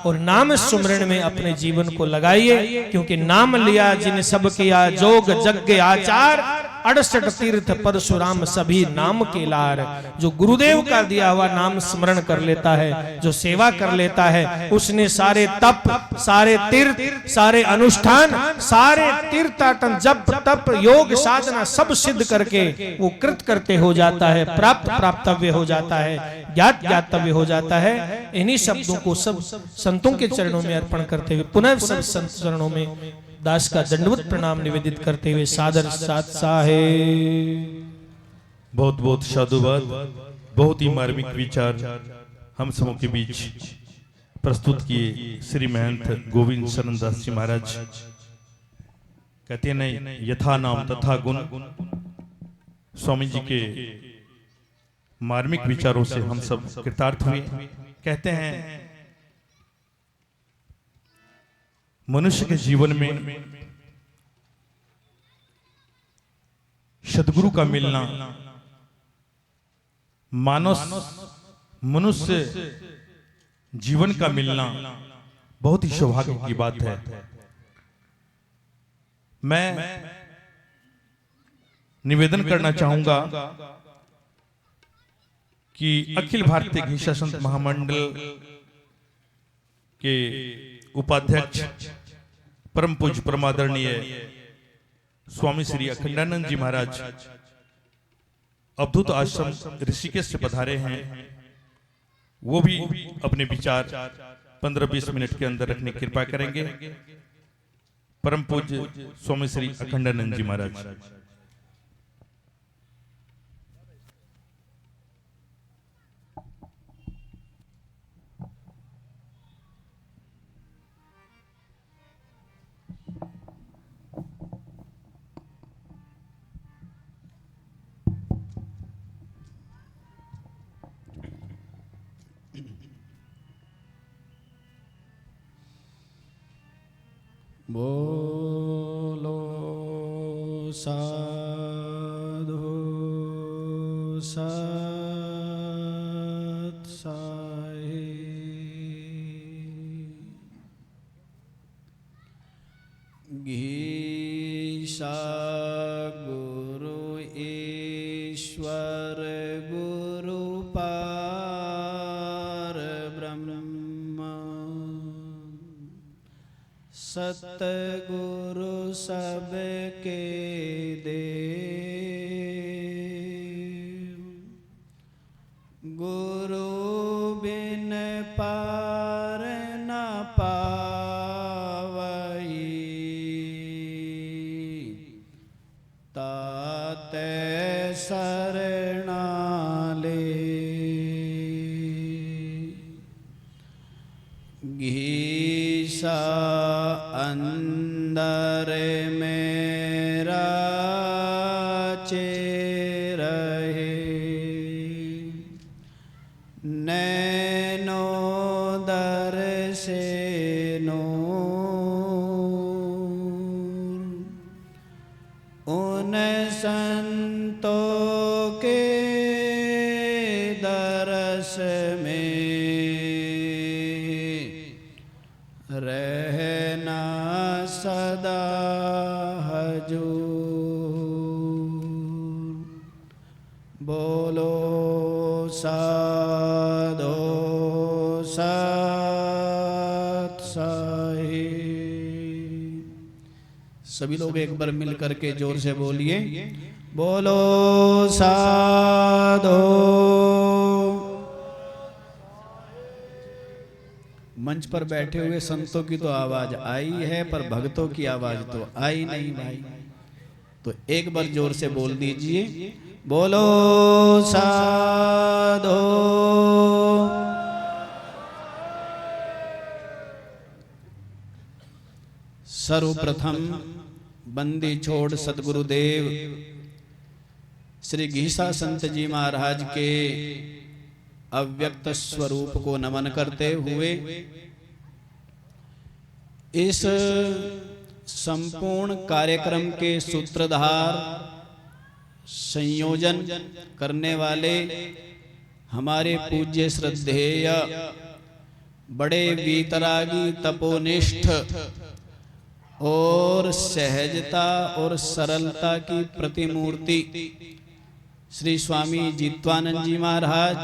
और नाम सुमरण में अपने जीवन को लगाइए, क्योंकि नाम लिया जिन सब किया जोग जग आचार, 68 तीर्थ परशुराम सभी नाम के लार। जो गुरुदेव का दिया हुआ नाम स्मरण कर लेता है, जो सेवा कर लेता है, उसने सारे तप, सारे तीर्थ, सारे अनुष्ठान, सारे तीर्थाटन, जप तप योग साधना सब सिद्ध करके वो कृत करते हो जाता है, प्राप्त प्राप्तव्य हो जाता है, ज्ञात ज्ञातव्य हो जाता है। इन्हीं शब्दों को सब संतों के चरणों में अर्पण करते हुए पुनः सब संत चरणों में दास का दंडवत प्रणाम निवेदित करते हुए सादर साथ साहेब। बहुत बहुत साधुवाद, बहुत ही मार्मिक विचार हम सबों के बीच प्रस्तुत किए श्री महंत गोविंद शरण दास जी महाराज। कहते हैं नहीं, यथा नाम तथा गुण। स्वामी जी के मार्मिक विचारों से हम सब कृतार्थ हुए। कहते हैं मनुष्य के जीवन में सद्गुरु का मिलना मनुष्य जीवन का मिलना बहुत ही सौभाग्य की बात है। मैं निवेदन करना चाहूंगा कि अखिल भारतीय घीसा संत महामंडल के उपाध्यक्ष परम पूज्य परमादरणीय स्वामी श्री अखंडानंद जी महाराज अवधूत आश्रम ऋषिकेश से पधारे हैं। वो भी अपने विचार 15-20 मिनट के अंदर रखने की कृपा करेंगे। परम पूज्य स्वामी श्री अखंडानंद जी महाराज। बोलो साधु सत साई। गीसा गुरु ईश्वर गुरु पार ब्रह्म सतगुरु सबके देव गुरु बिन पार न पावई ताते शरणाले। गीसा अंदर मेरा रहे नैनो दर से नूर उन संतों के दरस में रहना सदा हजूर। बोलो साधो सत साई। सभी लोग एक बार मिल करके जोर से बोलिए, बोलो साधो। मंच पर बैठे हुए संतों की तो आवाज आई है, पर भक्तों की आवाज तो आई नहीं भाई। तो एक बार जोर से बोल दीजिए, बोलो साधो। सर्वप्रथम बंदी छोड़ सदगुरुदेव श्री घीसा संत जी महाराज के अव्यक्त स्वरूप को नमन करते हुए इस संपूर्ण कार्यक्रम के सूत्रधार संयोजन करने वाले हमारे पूज्य श्रद्धेय बड़े वीतरागी तपोनिष्ठ और सहजता और सरलता की प्रतिमूर्ति श्री स्वामी जित्वानंद जी महाराज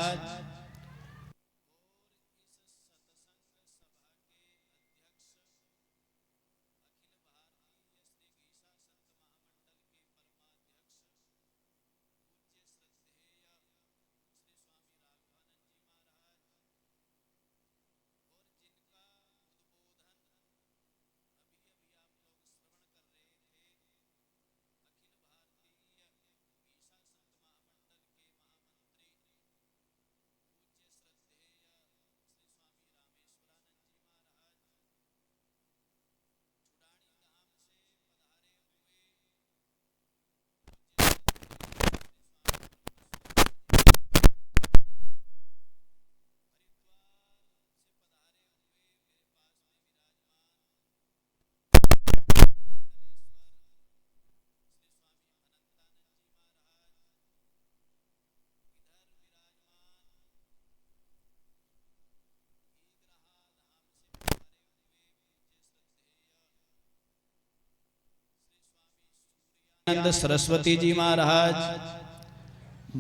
सरस्वती जी महाराज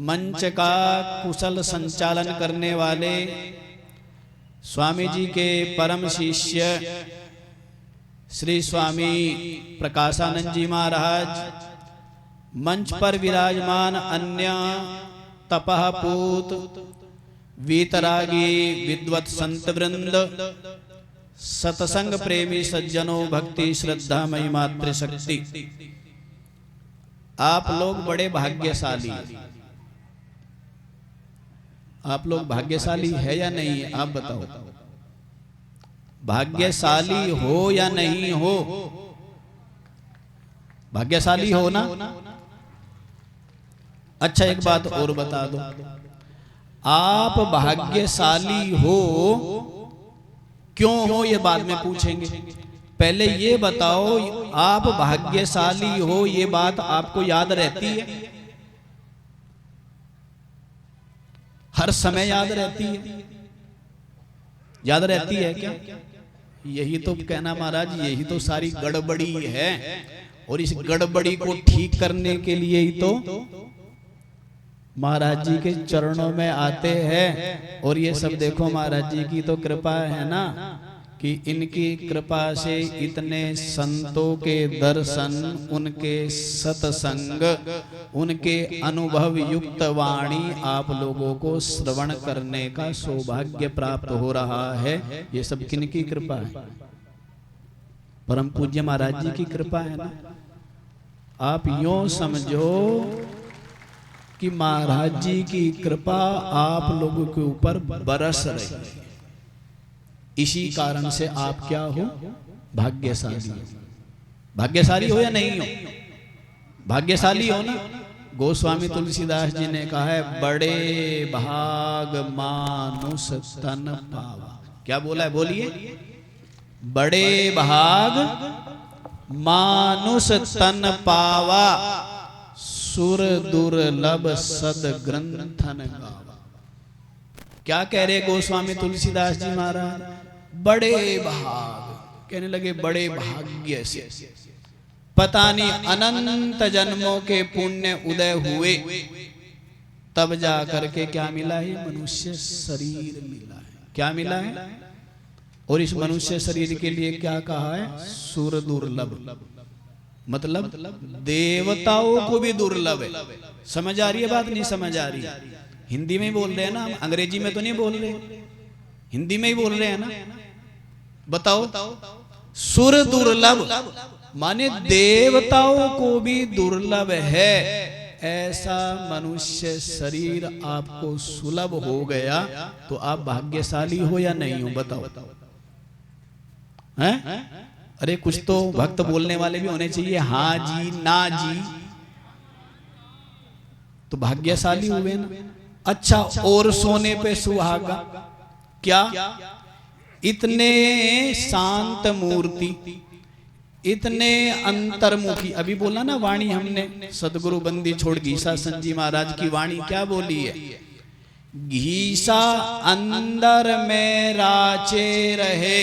मंच का कुशल संचालन करने वाले स्वामी जी के परम शिष्य श्री स्वामी प्रकाशानंद जी महाराज, मंच पर विराजमान अन्य तपहपूत वीतरागी विद्वत संत वृंद, सतसंग प्रेमी सज्जनों, भक्ति श्रद्धामयी मातृशक्ति, आप लोग बड़े भाग्यशाली। आप लोग भाग्यशाली है या नहीं, आप बताओ। भाग्यशाली हो या नहीं हो? भाग्यशाली हो ना? अच्छा एक बात और बता दो, आप भाग्यशाली हो क्यों हो ये बाद में पूछेंगे, पहले ये बताओ, आप भाग्यशाली हो, ये बात आपको याद रहती है? हर समय याद रहती है? याद रहती है क्या? यही तो कहना महाराज, यही तो सारी गड़बड़ी है। और इस गड़बड़ी को ठीक करने के लिए ही तो महाराज जी के चरणों में आते हैं। और ये सब देखो महाराज जी की तो कृपा है ना, कि इनकी कृपा से इतने संतों के दर्शन, उनके सत्संग, उनके अनुभव युक्त वाणी आप लोगों को श्रवण करने का सौभाग्य प्राप्त हो रहा है। ये सब किनकी कृपा है? परम पूज्य महाराज जी की कृपा है ना। आप यूं समझो कि महाराज जी की कृपा आप लोगों के ऊपर बरस रही है। इसी कारण से आप क्या हो? भाग्यशाली। भाग्यशाली हो या नहीं हो? भाग्यशाली हो ना। गोस्वामी तुलसीदास जी ने कहा है, बड़े भाग मानुष तन पावा। क्या बोला है? बोलिए। बड़े भाग मानुष तन पावा, सुर दुर्लभ सद ग्रंथन गावा। क्या कह रहे गोस्वामी तुलसीदास जी महाराज? बड़े भाग, कहने लगे बड़े भाग्य से, पता नहीं अनंत जन्मों के पुण्य उदय हुए, तब जा करके क्या मिला है? मनुष्य शरीर मिला है। क्या मिला है? और इस मनुष्य शरीर के लिए क्या कहा है? सुर दुर्लभ, मतलब देवताओं को भी दुर्लभ है। समझ आ रही है बात? नहीं समझ आ रही? हिंदी में ही बोल रहे हैं ना हम, अंग्रेजी में तो नहीं बोल रहे, हिंदी में ही बोल रहे हैं ना। बताओ, सुर दुर्लभ माने देवताओं को भी दुर्लभ है। ऐसा मनुष्य शरीर आपको सुलभ हो गया तो आप भाग्यशाली हो या नहीं हो? बताओ हैं? अरे कुछ तो भक्त बोलने वाले भी होने चाहिए। हाँ जी, ना जी, तो भाग्यशाली हुए ना। अच्छा, और सोने पे सुहागा। क्या? इतने शांत मूर्ति, इतने अंतर्मुखी। अभी बोला ना वाणी हमने, सदगुरु बंदी छोड़ घीसा संजी महाराज की वाणी क्या बोली है? घीसा अंदर में राचे रहे,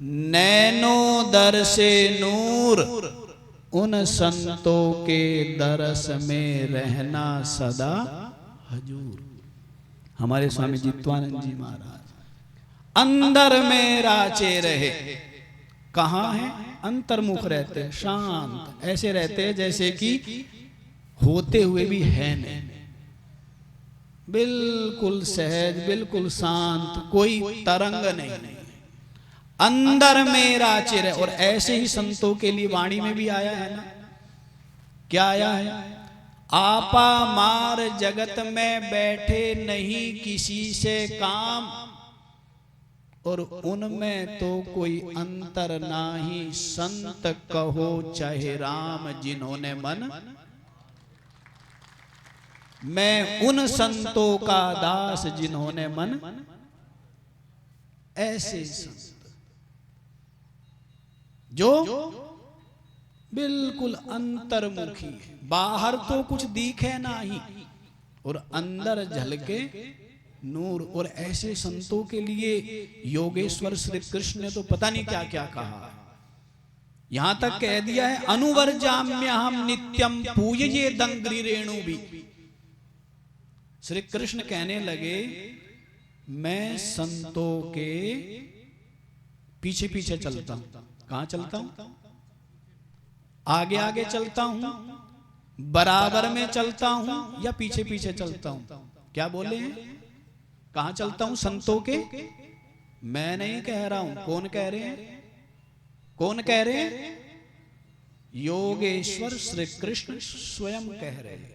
नैनो दर से नूर, उन संतों के दरस में रहना सदा हजूर। हमारे स्वामी जित्वानंद जी महाराज अंदर में राचे रहे। कहाँ है? अंतर्मुख रहते, शांत, ऐसे रहते जैसे कि होते हुए भी है नहीं, बिल्कुल सहज, बिल्कुल शांत, कोई तरंग नहीं, अंदर में राचे रहे। और ऐसे ही संतों के लिए वाणी में भी आया है ना। क्या आया है? आपा मार जगत में बैठे नहीं किसी से काम, और उनमें तो कोई अंतर नाही, संत कहो चाहे राम जिन्होंने मन। मैं उन संतों का दास जिन्होंने मन। ऐसे संत जो बिल्कुल अंतर्मुखी, बाहर तो कुछ दिखे नहीं और अंदर झलके नूर। और ऐसे संतों के लिए योगेश्वर श्री कृष्ण ने तो पता नहीं क्या क्या कहा। यहां तक कह दिया है, अनुवर्जाम्य हम नित्यम पूज्ये दंग्री रेणु भी। श्री कृष्ण कहने लगे, मैं संतों के पीछे पीछे चलता हूं। कहां चलता हूं? आगे आगे चलता हूं, बराबर में चलता हूं, या पीछे पीछे चलता हूं? क्या बोले हैं? कहां चलता हूं? संतों के। मैं नहीं कह रहा हूं। कौन कह रहे हैं? कौन कह रहे हैं? योगेश्वर श्री कृष्ण स्वयं कह रहे हैं।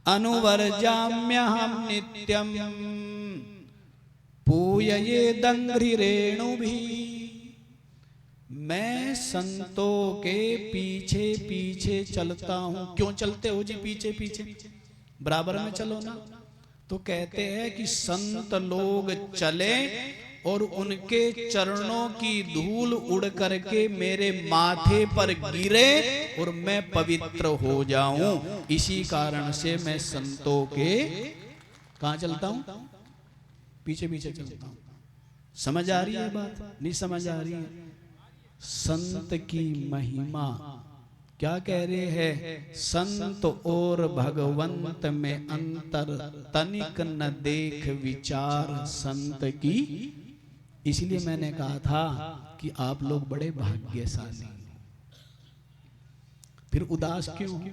अनुवर्जाम्य हम नित्यम पूज्ये दंग्री रेणु भी। मैं संतों के पीछे पीछे चलता हूं। क्यों चलते हो जी पीछे पीछे? बराबर में चलो ना। तो कहते हैं कि संत लोग चले और उनके चरणों की धूल उड़ करके मेरे माथे पर गिरे और मैं पवित्र हो जाऊं। इसी कारण से मैं संतों के कहां चलता हूं, पीछे पीछे चलता हूं। समझ आ रही है बात? नहीं समझ आ रही है? संत की महिमा क्या कह रहे हैं? संत और भगवंत में अंतर तनिक न देख विचार संत की। इसलिए मैंने कहा था कि आप लोग बड़े भाग्यशाली। फिर उदास क्यों हो,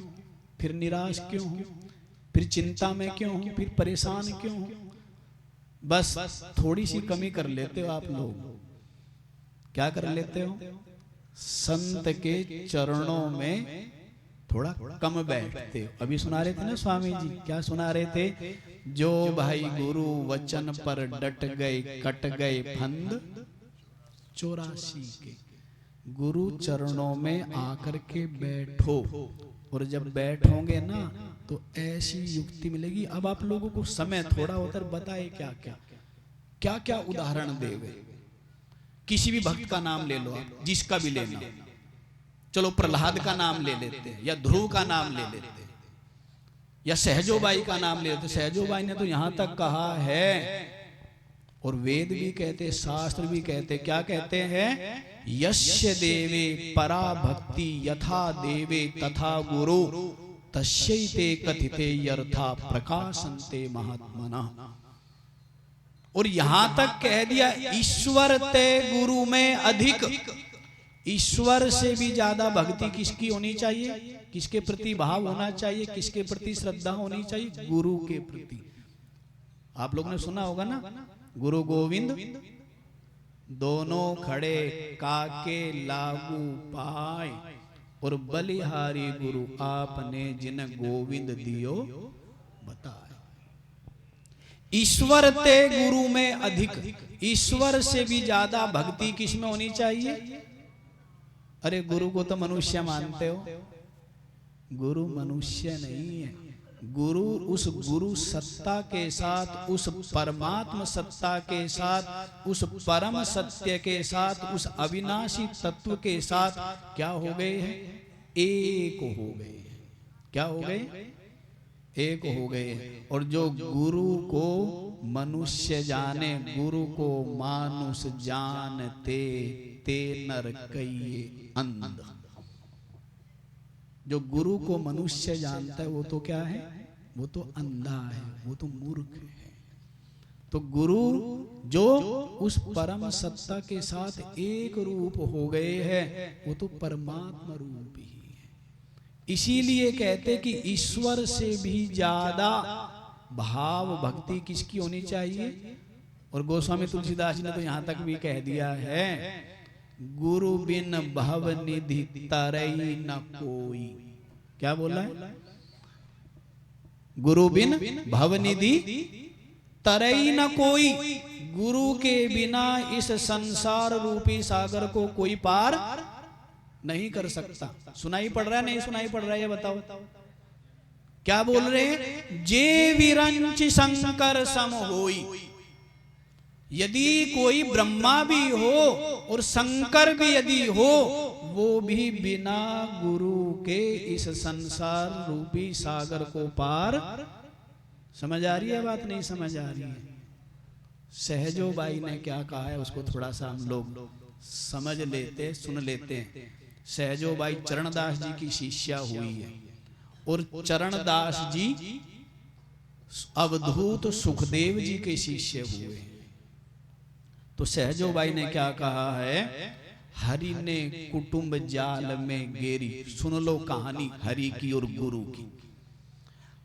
फिर निराश क्यों हो, फिर चिंता में क्यों हो, फिर परेशान क्यों हो? बस थोड़ी सी कमी कर लेते हो आप लोग। क्या कर लेते हो? संत के चरणों में थोड़ा कम बैठते हो। अभी सुना रहे थे ना स्वामी जी, क्या सुना रहे थे? जो भाई गुरु वचन पर डट गए कट गए फंद 84 के। गुरु चरणों में आकर के बैठो, और जब बैठोगे ना तो ऐसी युक्ति मिलेगी। अब आप लोगों को समय थोड़ा होता है, बताए क्या क्या क्या क्या उदाहरण देवे। किसी भी भक्त का नाम ले लो आप, जिसका भी लेना। चलो प्रहलाद का नाम ले लेते हैं, या ध्रुव का नाम ले लेते हैं, या सहजोबाई का नाम ले लेते। सहजोबाई ने तो यहां तक कहा है, और वेद भी कहते, शास्त्र भी कहते, क्या कहते हैं? यस्य देवे परा भक्ति यथा देवे तथा गुरु तस्यैते कथिते यर्था प्रकाशन्ते महात्मना। और यहां तक कह दिया ईश्वर ते गुरु में अधिक। ईश्वर से भी ज्यादा भक्ति किसकी होनी चाहिए? किसके प्रति भाव होना चाहिए? किसके प्रति श्रद्धा होनी चाहिए? गुरु के प्रति। आप लोगों ने सुना होगा ना, गुरु गोविंद दोनों खड़े काके लागू पाए, और बलिहारी गुरु आपने जिन गोविंद दियो बताए। ईश्वर ते गुरु में अधिक। ईश्वर से भी ज्यादा भक्ति किस में होनी चाहिए? अरे गुरु को तो मनुष्य मानते हो, गुरु मनुष्य नहीं है। गुरु उस गुरु सत्ता के साथ, उस परमात्म सत्ता के साथ, उस परम सत्य के साथ, उस अविनाशी तत्व के साथ क्या हो गए हैं? एक हो गए। क्या हो गए? एक हो गए। और जो गुरु को मनुष्य जाने, गुरु को मानुष जानते, ते नर कहिए अंध। जो गुरु को मनुष्य जानता है वो तो क्या है? वो तो अंधा है, वो तो मूर्ख है। तो गुरु जो उस परम सत्ता के साथ एक रूप हो गए हैं, वो तो परमात्मा रूप ही है। इसीलिए कहते कि ईश्वर से भी ज्यादा भाव भक्ति किसकी होनी चाहिए? और गोस्वामी तुलसीदास जी ने तो यहां तक भी कह दिया है, गुरु बिन भव निधि तरई न कोई। क्या बोला है? गुरु बिन भव निधि तरई न कोई। गुरु के बिना इस संसार रूपी सागर को कोई पार नहीं कर सकता। सुनाई पड़ रहा है? नहीं सुनाई पड़ रहा है? ये बताओ क्या बोल रहे हैं? जे विरंच शंकर सम होई। यदि कोई ब्रह्मा भी हो और शंकर भी यदि हो, वो भी बिना गुरु के इस संसार रूपी सागर को पार। समझ आ रही है बात? नहीं समझ आ रही है? सहजोबाई ने क्या कहा है उसको थोड़ा सा हम लोग समझ लेते, सुन लेते हैं। सहजोबाई चरणदास जी की शिष्या हुई है, और चरणदास जी अवधूत सुखदेव जी के शिष्य हुए। तो सहजोबाई ने क्या कहा है? हरि ने कुटुंब जाल में गेरी। सुन लो कहानी हरि की और गुरु की।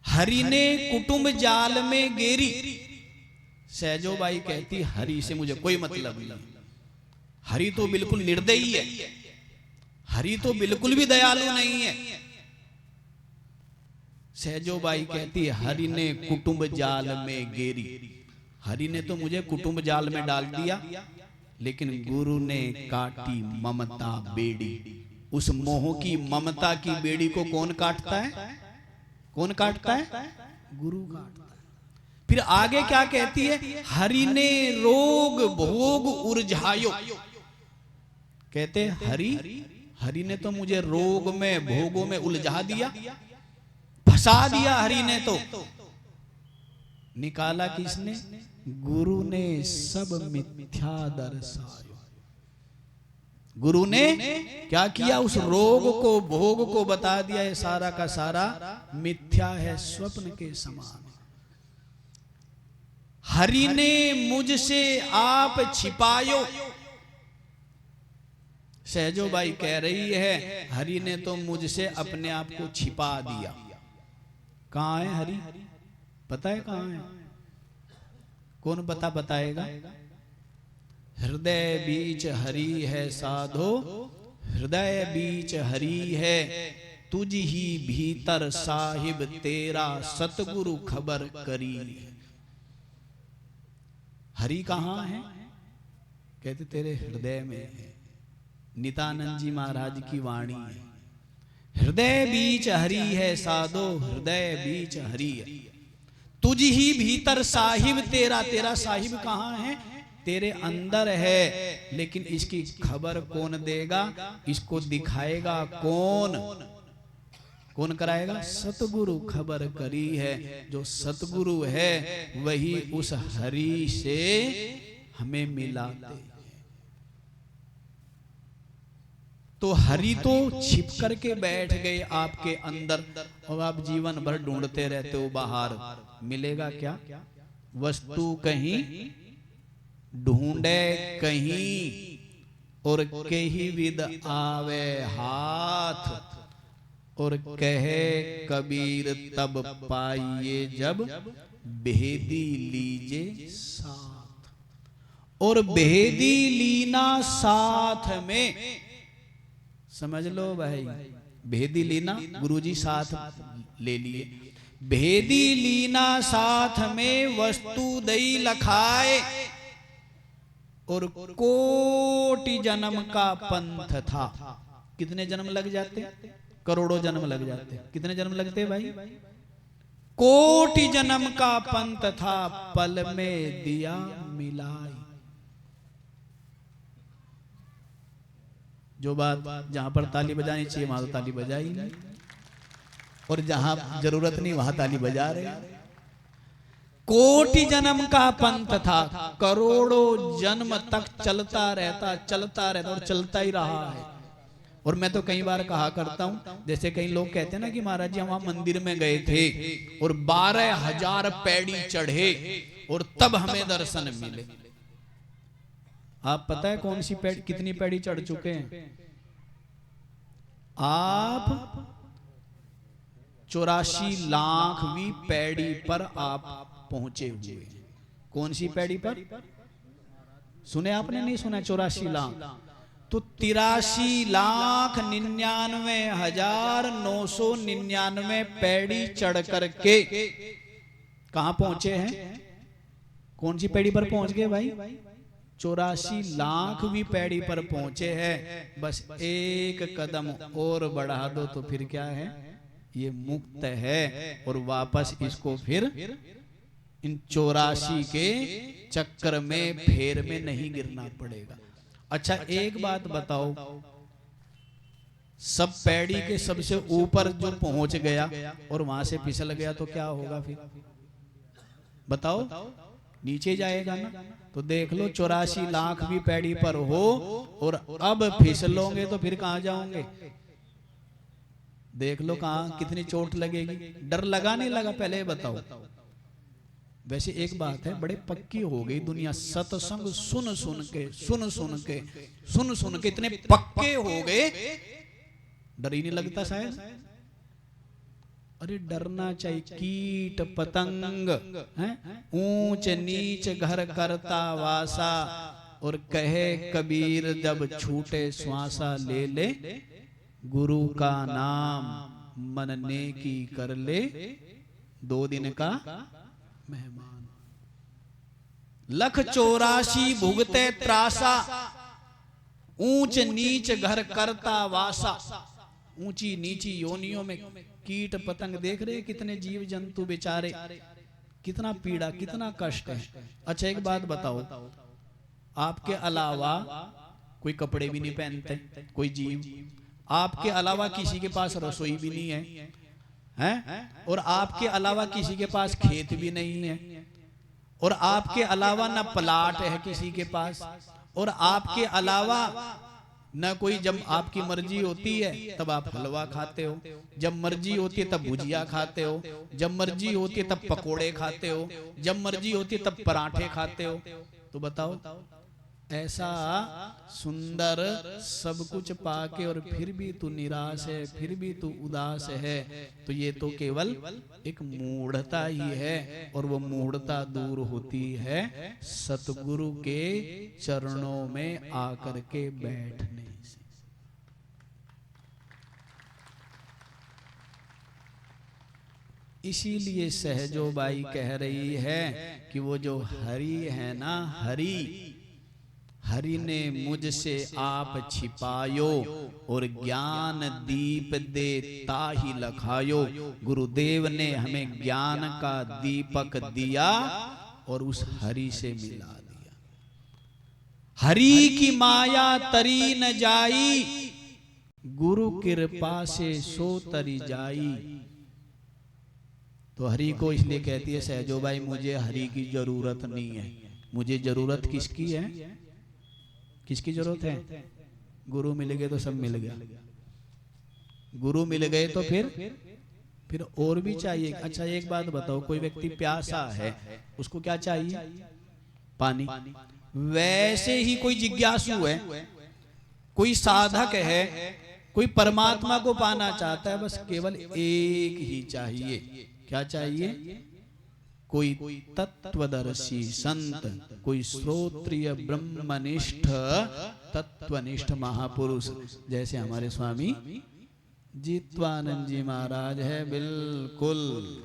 हरि ने कुटुंब जाल में गेरी। सहजोबाई कहती हरि से मुझे कोई मतलब नहीं, हरि तो बिल्कुल निर्दयी है, हरि तो बिल्कुल भी दयालु नहीं है। सहजोबाई कहती हरि ने कुटुंब जाल में गेरी। हरि ने तो मुझे कुटुंब जाल में डाल दिया, लेकिन गुरु ने काटी ममता बेड़ी। उस मोह की ममता की बेड़ी को कौन काटता है? कौन काटता है? गुरु काटता है। फिर आगे क्या कहती है, हरि ने रोग भोग उर्झायो। कहते हरि ने तो मुझे रोग में भोगों में उलझा दिया, फंसा दिया हरि ने। तो निकाला किसने? गुरु ने सब मिथ्या दर्शायो। गुरु ने क्या किया? उस रोग को भोग को बता दिया है सारा का सारा मिथ्या है, स्वप्न के समान। हरि ने मुझसे आप छिपायो। सहजो बाई कह रही है हरि ने तो मुझसे अपने आप को छिपा दिया। कहां है हरि? पता है कहां है? कौन बताएगा? हृदय बीच हरि है साधो, हृदय बीच हरि है, तुझ ही भीतर साहिब तेरा सतगुरु खबर करी। हरि कहां है? कहते तेरे हृदय में है। नित्यानंद जी महाराज की वाणी है, हृदय बीच हरि है साधो, हृदय बीच हरि है, तुझ ही भीतर साहिब तेरा। तेरा साहिब कहां है? तेरे अंदर है। लेकिन इसकी खबर कौन देगा? इसको दिखाएगा कौन? कौन कराएगा? सतगुरु खबर करी है। जो सतगुरु है वही उस हरि से हमें मिलाते हैं। तो हरि तो छिप करके बैठ गए आपके अंदर, और आप जीवन भर ढूंढते रहते हो बाहर। मिलेगा क्या? वस्तु कहीं ढूंढे कहीं, और कहीं विद आवे हाथ, और कहे कबीर तब पाइए जब भेदी लीजे साथ। और भेदी लीना साथ में, समझ लो भाई, भेदी लीना गुरुजी साथ ले लिए। भेदी लीना साथ में वस्तु दई लखाए, और कोटि जन्म का पंथ था। कितने जन्म लग जाते? करोड़ों जन्म लग जाते। कितने जन्म लगते भाई? कोटि जन्म का पंथ था, पल में दिया मिलाई। जो बात जहां पर ताली बजानी चाहिए वहां तो ताली बजाई नहीं, और जहां जरूरत नहीं वहां ताली बजा रहे। कोटि जन्म का पंथ था, करोड़ों जन्म तक चलता रहता और चलता ही रहा है। और मैं तो कई बार कहा करता हूं, जैसे कई लोग कहते हैं ना कि महाराज जी हम वहां मंदिर में गए थे और 12,000 पैड़ी चढ़े और तब हमें दर्शन मिले। आप पता है कौन सी पैड़ी, कितनी पैड़ी चढ़ चुके हैं आप? 84 लाखवीं पैड़ी पर आप पहुंचे हुए। कौन सी पैड़ी पर? सुने आपने? नहीं सुना? 84 लाख। तो 83,99,999 पैड़ी चढ़ करके कहां पहुंचे हैं? कौन सी पैड़ी पर पहुंच गए भाई? 84 लाखवीं पैड़ी पर पहुंचे हैं। बस एक कदम और बढ़ा दो तो फिर क्या है? ये मुक्त है, और वापस इसको फिर इन 84 के चक्कर में फेर में नहीं गिरना पड़ेगा। अच्छा एक बात बताओ, सब पैड़ी के सबसे ऊपर जो पहुंच गया और वहां से फिसल गया तो क्या होगा फिर? बताओ, नीचे जाएगा ना? तो देख लो 84 लाख भी पैड़ी पर हो और अब फिसलोगे तो फिर कहां जाओगे? देख लो कहां कितनी चोट लगेगी। डर लगा नहीं लगा? पहले बताओ। वैसे एक बात है, बड़े पक्की हो गई दुनिया, सत्संग सुन सुन के इतने पक्के हो गए, डर ही नहीं लगता शायद। अरे डरना चाहिए। कीट पतंग ऊंच नीच घर करता वासा, और कहे कबीर जब छूटे श्वासा ले ले, गुरु का नाम मनने की कर ले, 2 दिन का मेहमान। 184 भुगते त्रासा, ऊंच नीच घर करता वासा। ऊंची नीची योनियों में कीट पतंग, देख रहे कितने जीव जंतु बेचारे कितना पीड़ा, कितना कष्ट है। अच्छा एक बात बताओ, आपके अलावा कोई कपड़े भी नहीं पहनते कोई जीव, आपके अलावा किसी के पास रसोई भी नहीं है, हैं? और आपके अलावा किसी के पास खेत भी नहीं है, और आपके अलावा न प्लाट है किसी के पास, और आपके अलावा न कोई, जब आपकी मर्जी होती है तब आप हलवा खाते हो, जब मर्जी होती है तब भुजिया खाते हो, जब मर्जी होती है तब पकोड़े खाते हो, जब मर्जी होती है तब पराठे खाते हो। तो बताओ, ऐसा सुंदर सब कुछ पाके और फिर भी तू निराश है, फिर भी तू उदास है, तो ये तो केवल एक मूढ़ता ही है। और वो मूढ़ता दूर होती है सतगुरु के चरणों में आकर के बैठने से। इसीलिए सहजोबाई कह रही है कि वो जो हरि है ना, हरि ने मुझसे आप छिपायो और ज्ञान दीप दे ताहि लखायो। गुरुदेव ने हमें ज्ञान का दीपक दिया और उस हरि से मिला दिया। हरि की माया तरी न जाई, गुरु कृपा से सो तरी जाई। तो हरि को इसलिए कहती है सहजोबाई, मुझे हरि की जरूरत नहीं है। मुझे जरूरत किसकी है? किसकी जरूरत है? गुरु मिल गए तो सब मिल गया। गुरु मिल गए तो फिर और भी चाहिए। अच्छा एक बात बताओ, कोई व्यक्ति प्यासा है, उसको क्या चाहिए? पानी। वैसे ही कोई जिज्ञासु है, कोई साधक है, कोई परमात्मा को पाना चाहता है, बस केवल एक ही चाहिए। क्या चाहिए? कोई तत्वदर्शी संत, कोई श्रोत्रिय ब्रह्मनिष्ठ तत्वनिष्ठ महापुरुष, जैसे हमारे स्वामी जित्वानंद जी महाराज है। बिल्कुल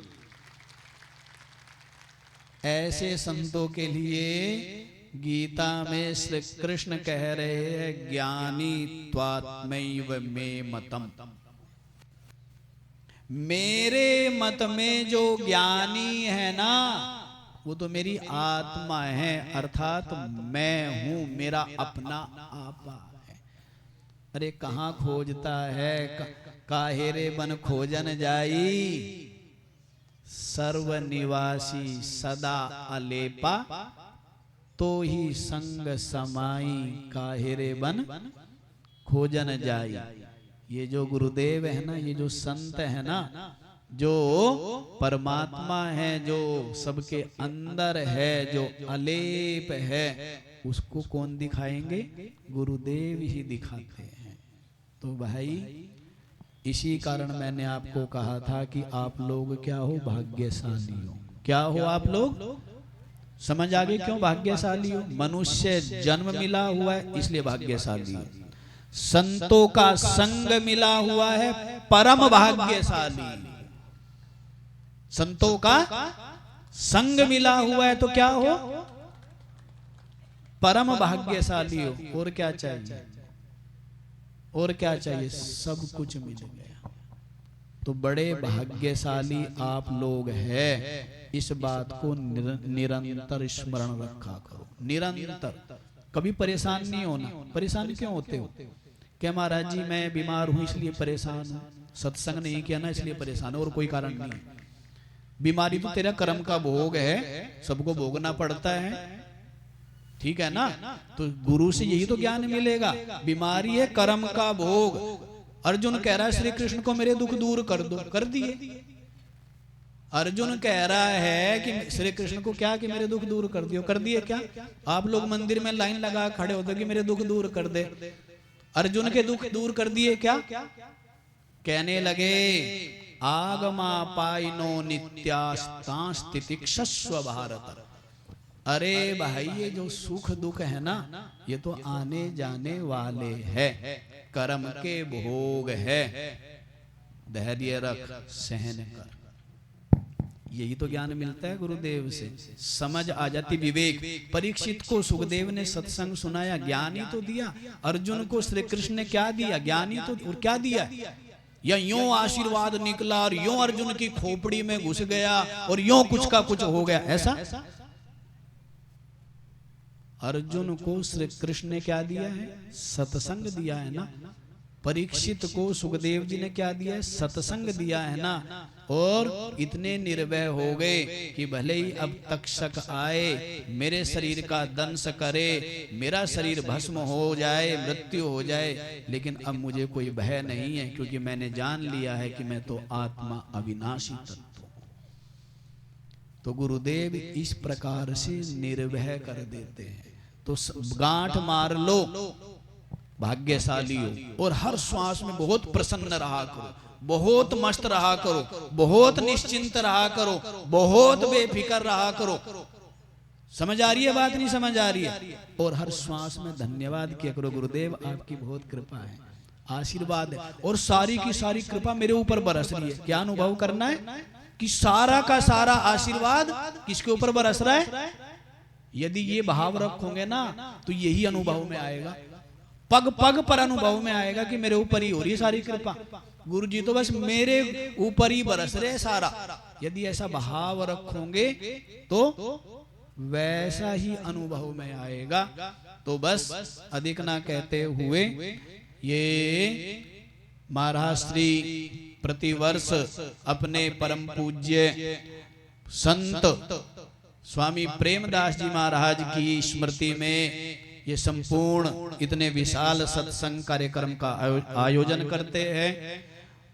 ऐसे संतों के लिए गीता में श्री कृष्ण कह रहे हैं, ज्ञानी त्वात्मैव मे मतम। मेरे मत में जो ज्ञानी है ना, वो तो मेरी आत्मा है, अर्थात मैं हूं, मेरा अपना आपा है। अरे कहाँ खोजता है? काहेरे बन खोजन जाई, सर्वनिवासी सदा अलेपा, तो ही संग समाई काहेरे बन खोजन जाई। ये जो गुरुदेव है ना, ये जो संत है ना, जो परमात्मा है, जो सबके अंदर है, जो अलेप है, उसको कौन दिखाएंगे? गुरुदेव ही दिखाते हैं। तो भाई इसी कारण मैंने आपको कहा था कि आप लोग क्या हो? भाग्यशाली हो। क्या हो आप लोग? समझ आ गए क्यों भाग्यशाली हो? मनुष्य जन्म मिला हुआ है इसलिए भाग्यशाली हो। संतों का संग मिला हुआ है, परम भाग्यशाली। संतों का संग मिला हुआ है तो क्या हो? परम भाग्यशाली हो। और क्या चाहिए? और क्या चाहिए? सब कुछ मिल गया। तो बड़े भाग्यशाली आप लोग हैं। इस बात को निरंतर स्मरण रखा करो, निरंतर। कभी परेशान नहीं होना। परेशान क्यों होते हो? क्या महाराज जी मैं बीमार हूं इसलिए परेशान हूं, सत्संग नहीं किया ना इसलिए परेशान है, और कोई कारण नहीं। बीमारी तो तेरा कर्म का भोग है, सबको भोगना पड़ता है, ठीक है ना? तो गुरु से यही तो ज्ञान मिलेगा। बीमारी है कर्म का भोग। अर्जुन कह रहा है श्री कृष्ण को मेरे दुख दूर कर दो, कर दिए। अर्जुन कह रहा है कि श्री कृष्ण को क्या कि मेरे दुख दूर कर दियो, कर दिए क्या? आप लोग मंदिर में लाइन लगा खड़े होते कि मेरे दुख दूर कर दे। अर्जुन के दुख दूर कर दिए क्या? कहने लगे आगमा पाइनो नित्यास्तास्तितिक्षस्व भारत। अरे भाई ये जो सुख दुख है ना, ये तो आने जाने वाले हैं, कर्म के भोग है। धैर्य रख, सहन कर। यही तो ज्ञान मिलता है गुरुदेव से। समझ आ जाती, विवेक। परीक्षित को सुखदेव ने सत्संग सुनाया, ज्ञान ही तो दिया। अर्जुन को श्री कृष्ण ने क्या दिया? ज्ञान ही तो। और क्या दिया? या यूं आशीर्वाद निकला और यूं अर्जुन की खोपड़ी में घुस गया और यूं कुछ का कुछ हो गया, ऐसा? अर्जुन को श्री कृष्ण ने क्या दिया है? सत्संग दिया है ना। परीक्षित को सुखदेव जी ने क्या दिया है? सत्संग दिया है ना। और इतने निर्भय हो गए कि भले ही अब तक्षक आए, मेरे शरीर का दंश करे, मेरा शरीर भस्म हो जाए, मृत्यु हो जाए, लेकिन अब मुझे कोई भय नहीं है, क्योंकि मैंने जान लिया है कि मैं तो आत्मा अविनाशी तत्व हूं। तो गुरुदेव इस प्रकार से निर्भय कर देते हैं। तो गांठ मार लो, भाग्यशाली हो, और हर श्वास में बहुत प्रसन्न रहा करो, बहुत मस्त रहा करो, बहुत निश्चिंत रहा करो, बहुत बेफिक्र रहा करो। समझ आ रही है बात? नहीं समझ आ रही है? और हर श्वास में धन्यवाद किया करो, गुरुदेव आपकी बहुत कृपा है, आशीर्वाद है, और सारी की सारी कृपा मेरे ऊपर बरस रही है। क्या अनुभव करना है कि सारा का सारा आशीर्वाद किसके ऊपर बरस रहा है? यदि ये भाव रखोगे ना तो यही अनुभव में आएगा, पग पग पर अनुभव में आएगा कि मेरे ऊपर ही हो रही है सारी कृपा। गुरु जी तो बस मेरे ऊपर ही बरस रहे सारा। यदि ऐसा भाव रखोगे तो वैसा ही अनुभव में आएगा। तो बस अधिक ना कहते हुए, ये महाराज श्री प्रतिवर्ष अपने परम पूज्य संत स्वामी प्रेमदास जी महाराज की स्मृति में ये संपूर्ण इतने विशाल सत्संग कार्यक्रम का आयोजन करते हैं।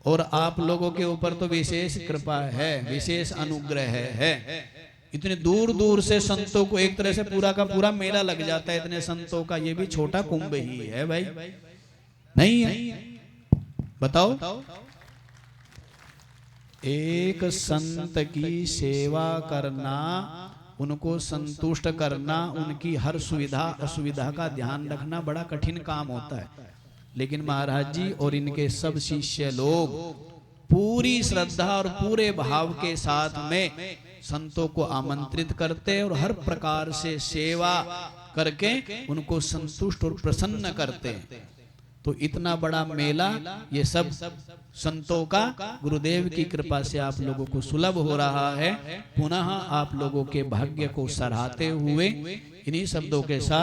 और आप लोगों के ऊपर तो विशेष कृपा है, विशेष अनुग्रह है। इतने दूर दूर से संतों को, एक तरह से पूरा का पूरा मेला लग जाता है इतने संतों का। ये भी छोटा कुंभ ही है भाई, नहीं है? बताओ, एक संत की सेवा करना, उनको संतुष्ट करना, उनकी हर सुविधा असुविधा का ध्यान रखना बड़ा कठिन काम होता है। लेकिन महाराज जी और इनके सब शिष्य लोग पूरी श्रद्धा और पूरे भाव के साथ में संतों को आमंत्रित करते और हर प्रकार से सेवा करके उनको संतुष्ट और प्रसन्न करते हैं। तो इतना बड़ा मेला ये सब संतों का गुरुदेव की कृपा से आप लोगों को सुलभ हो रहा है। पुनः आप लोगों के भाग्य को सराहते हुए इन्हीं शब्दों के साथ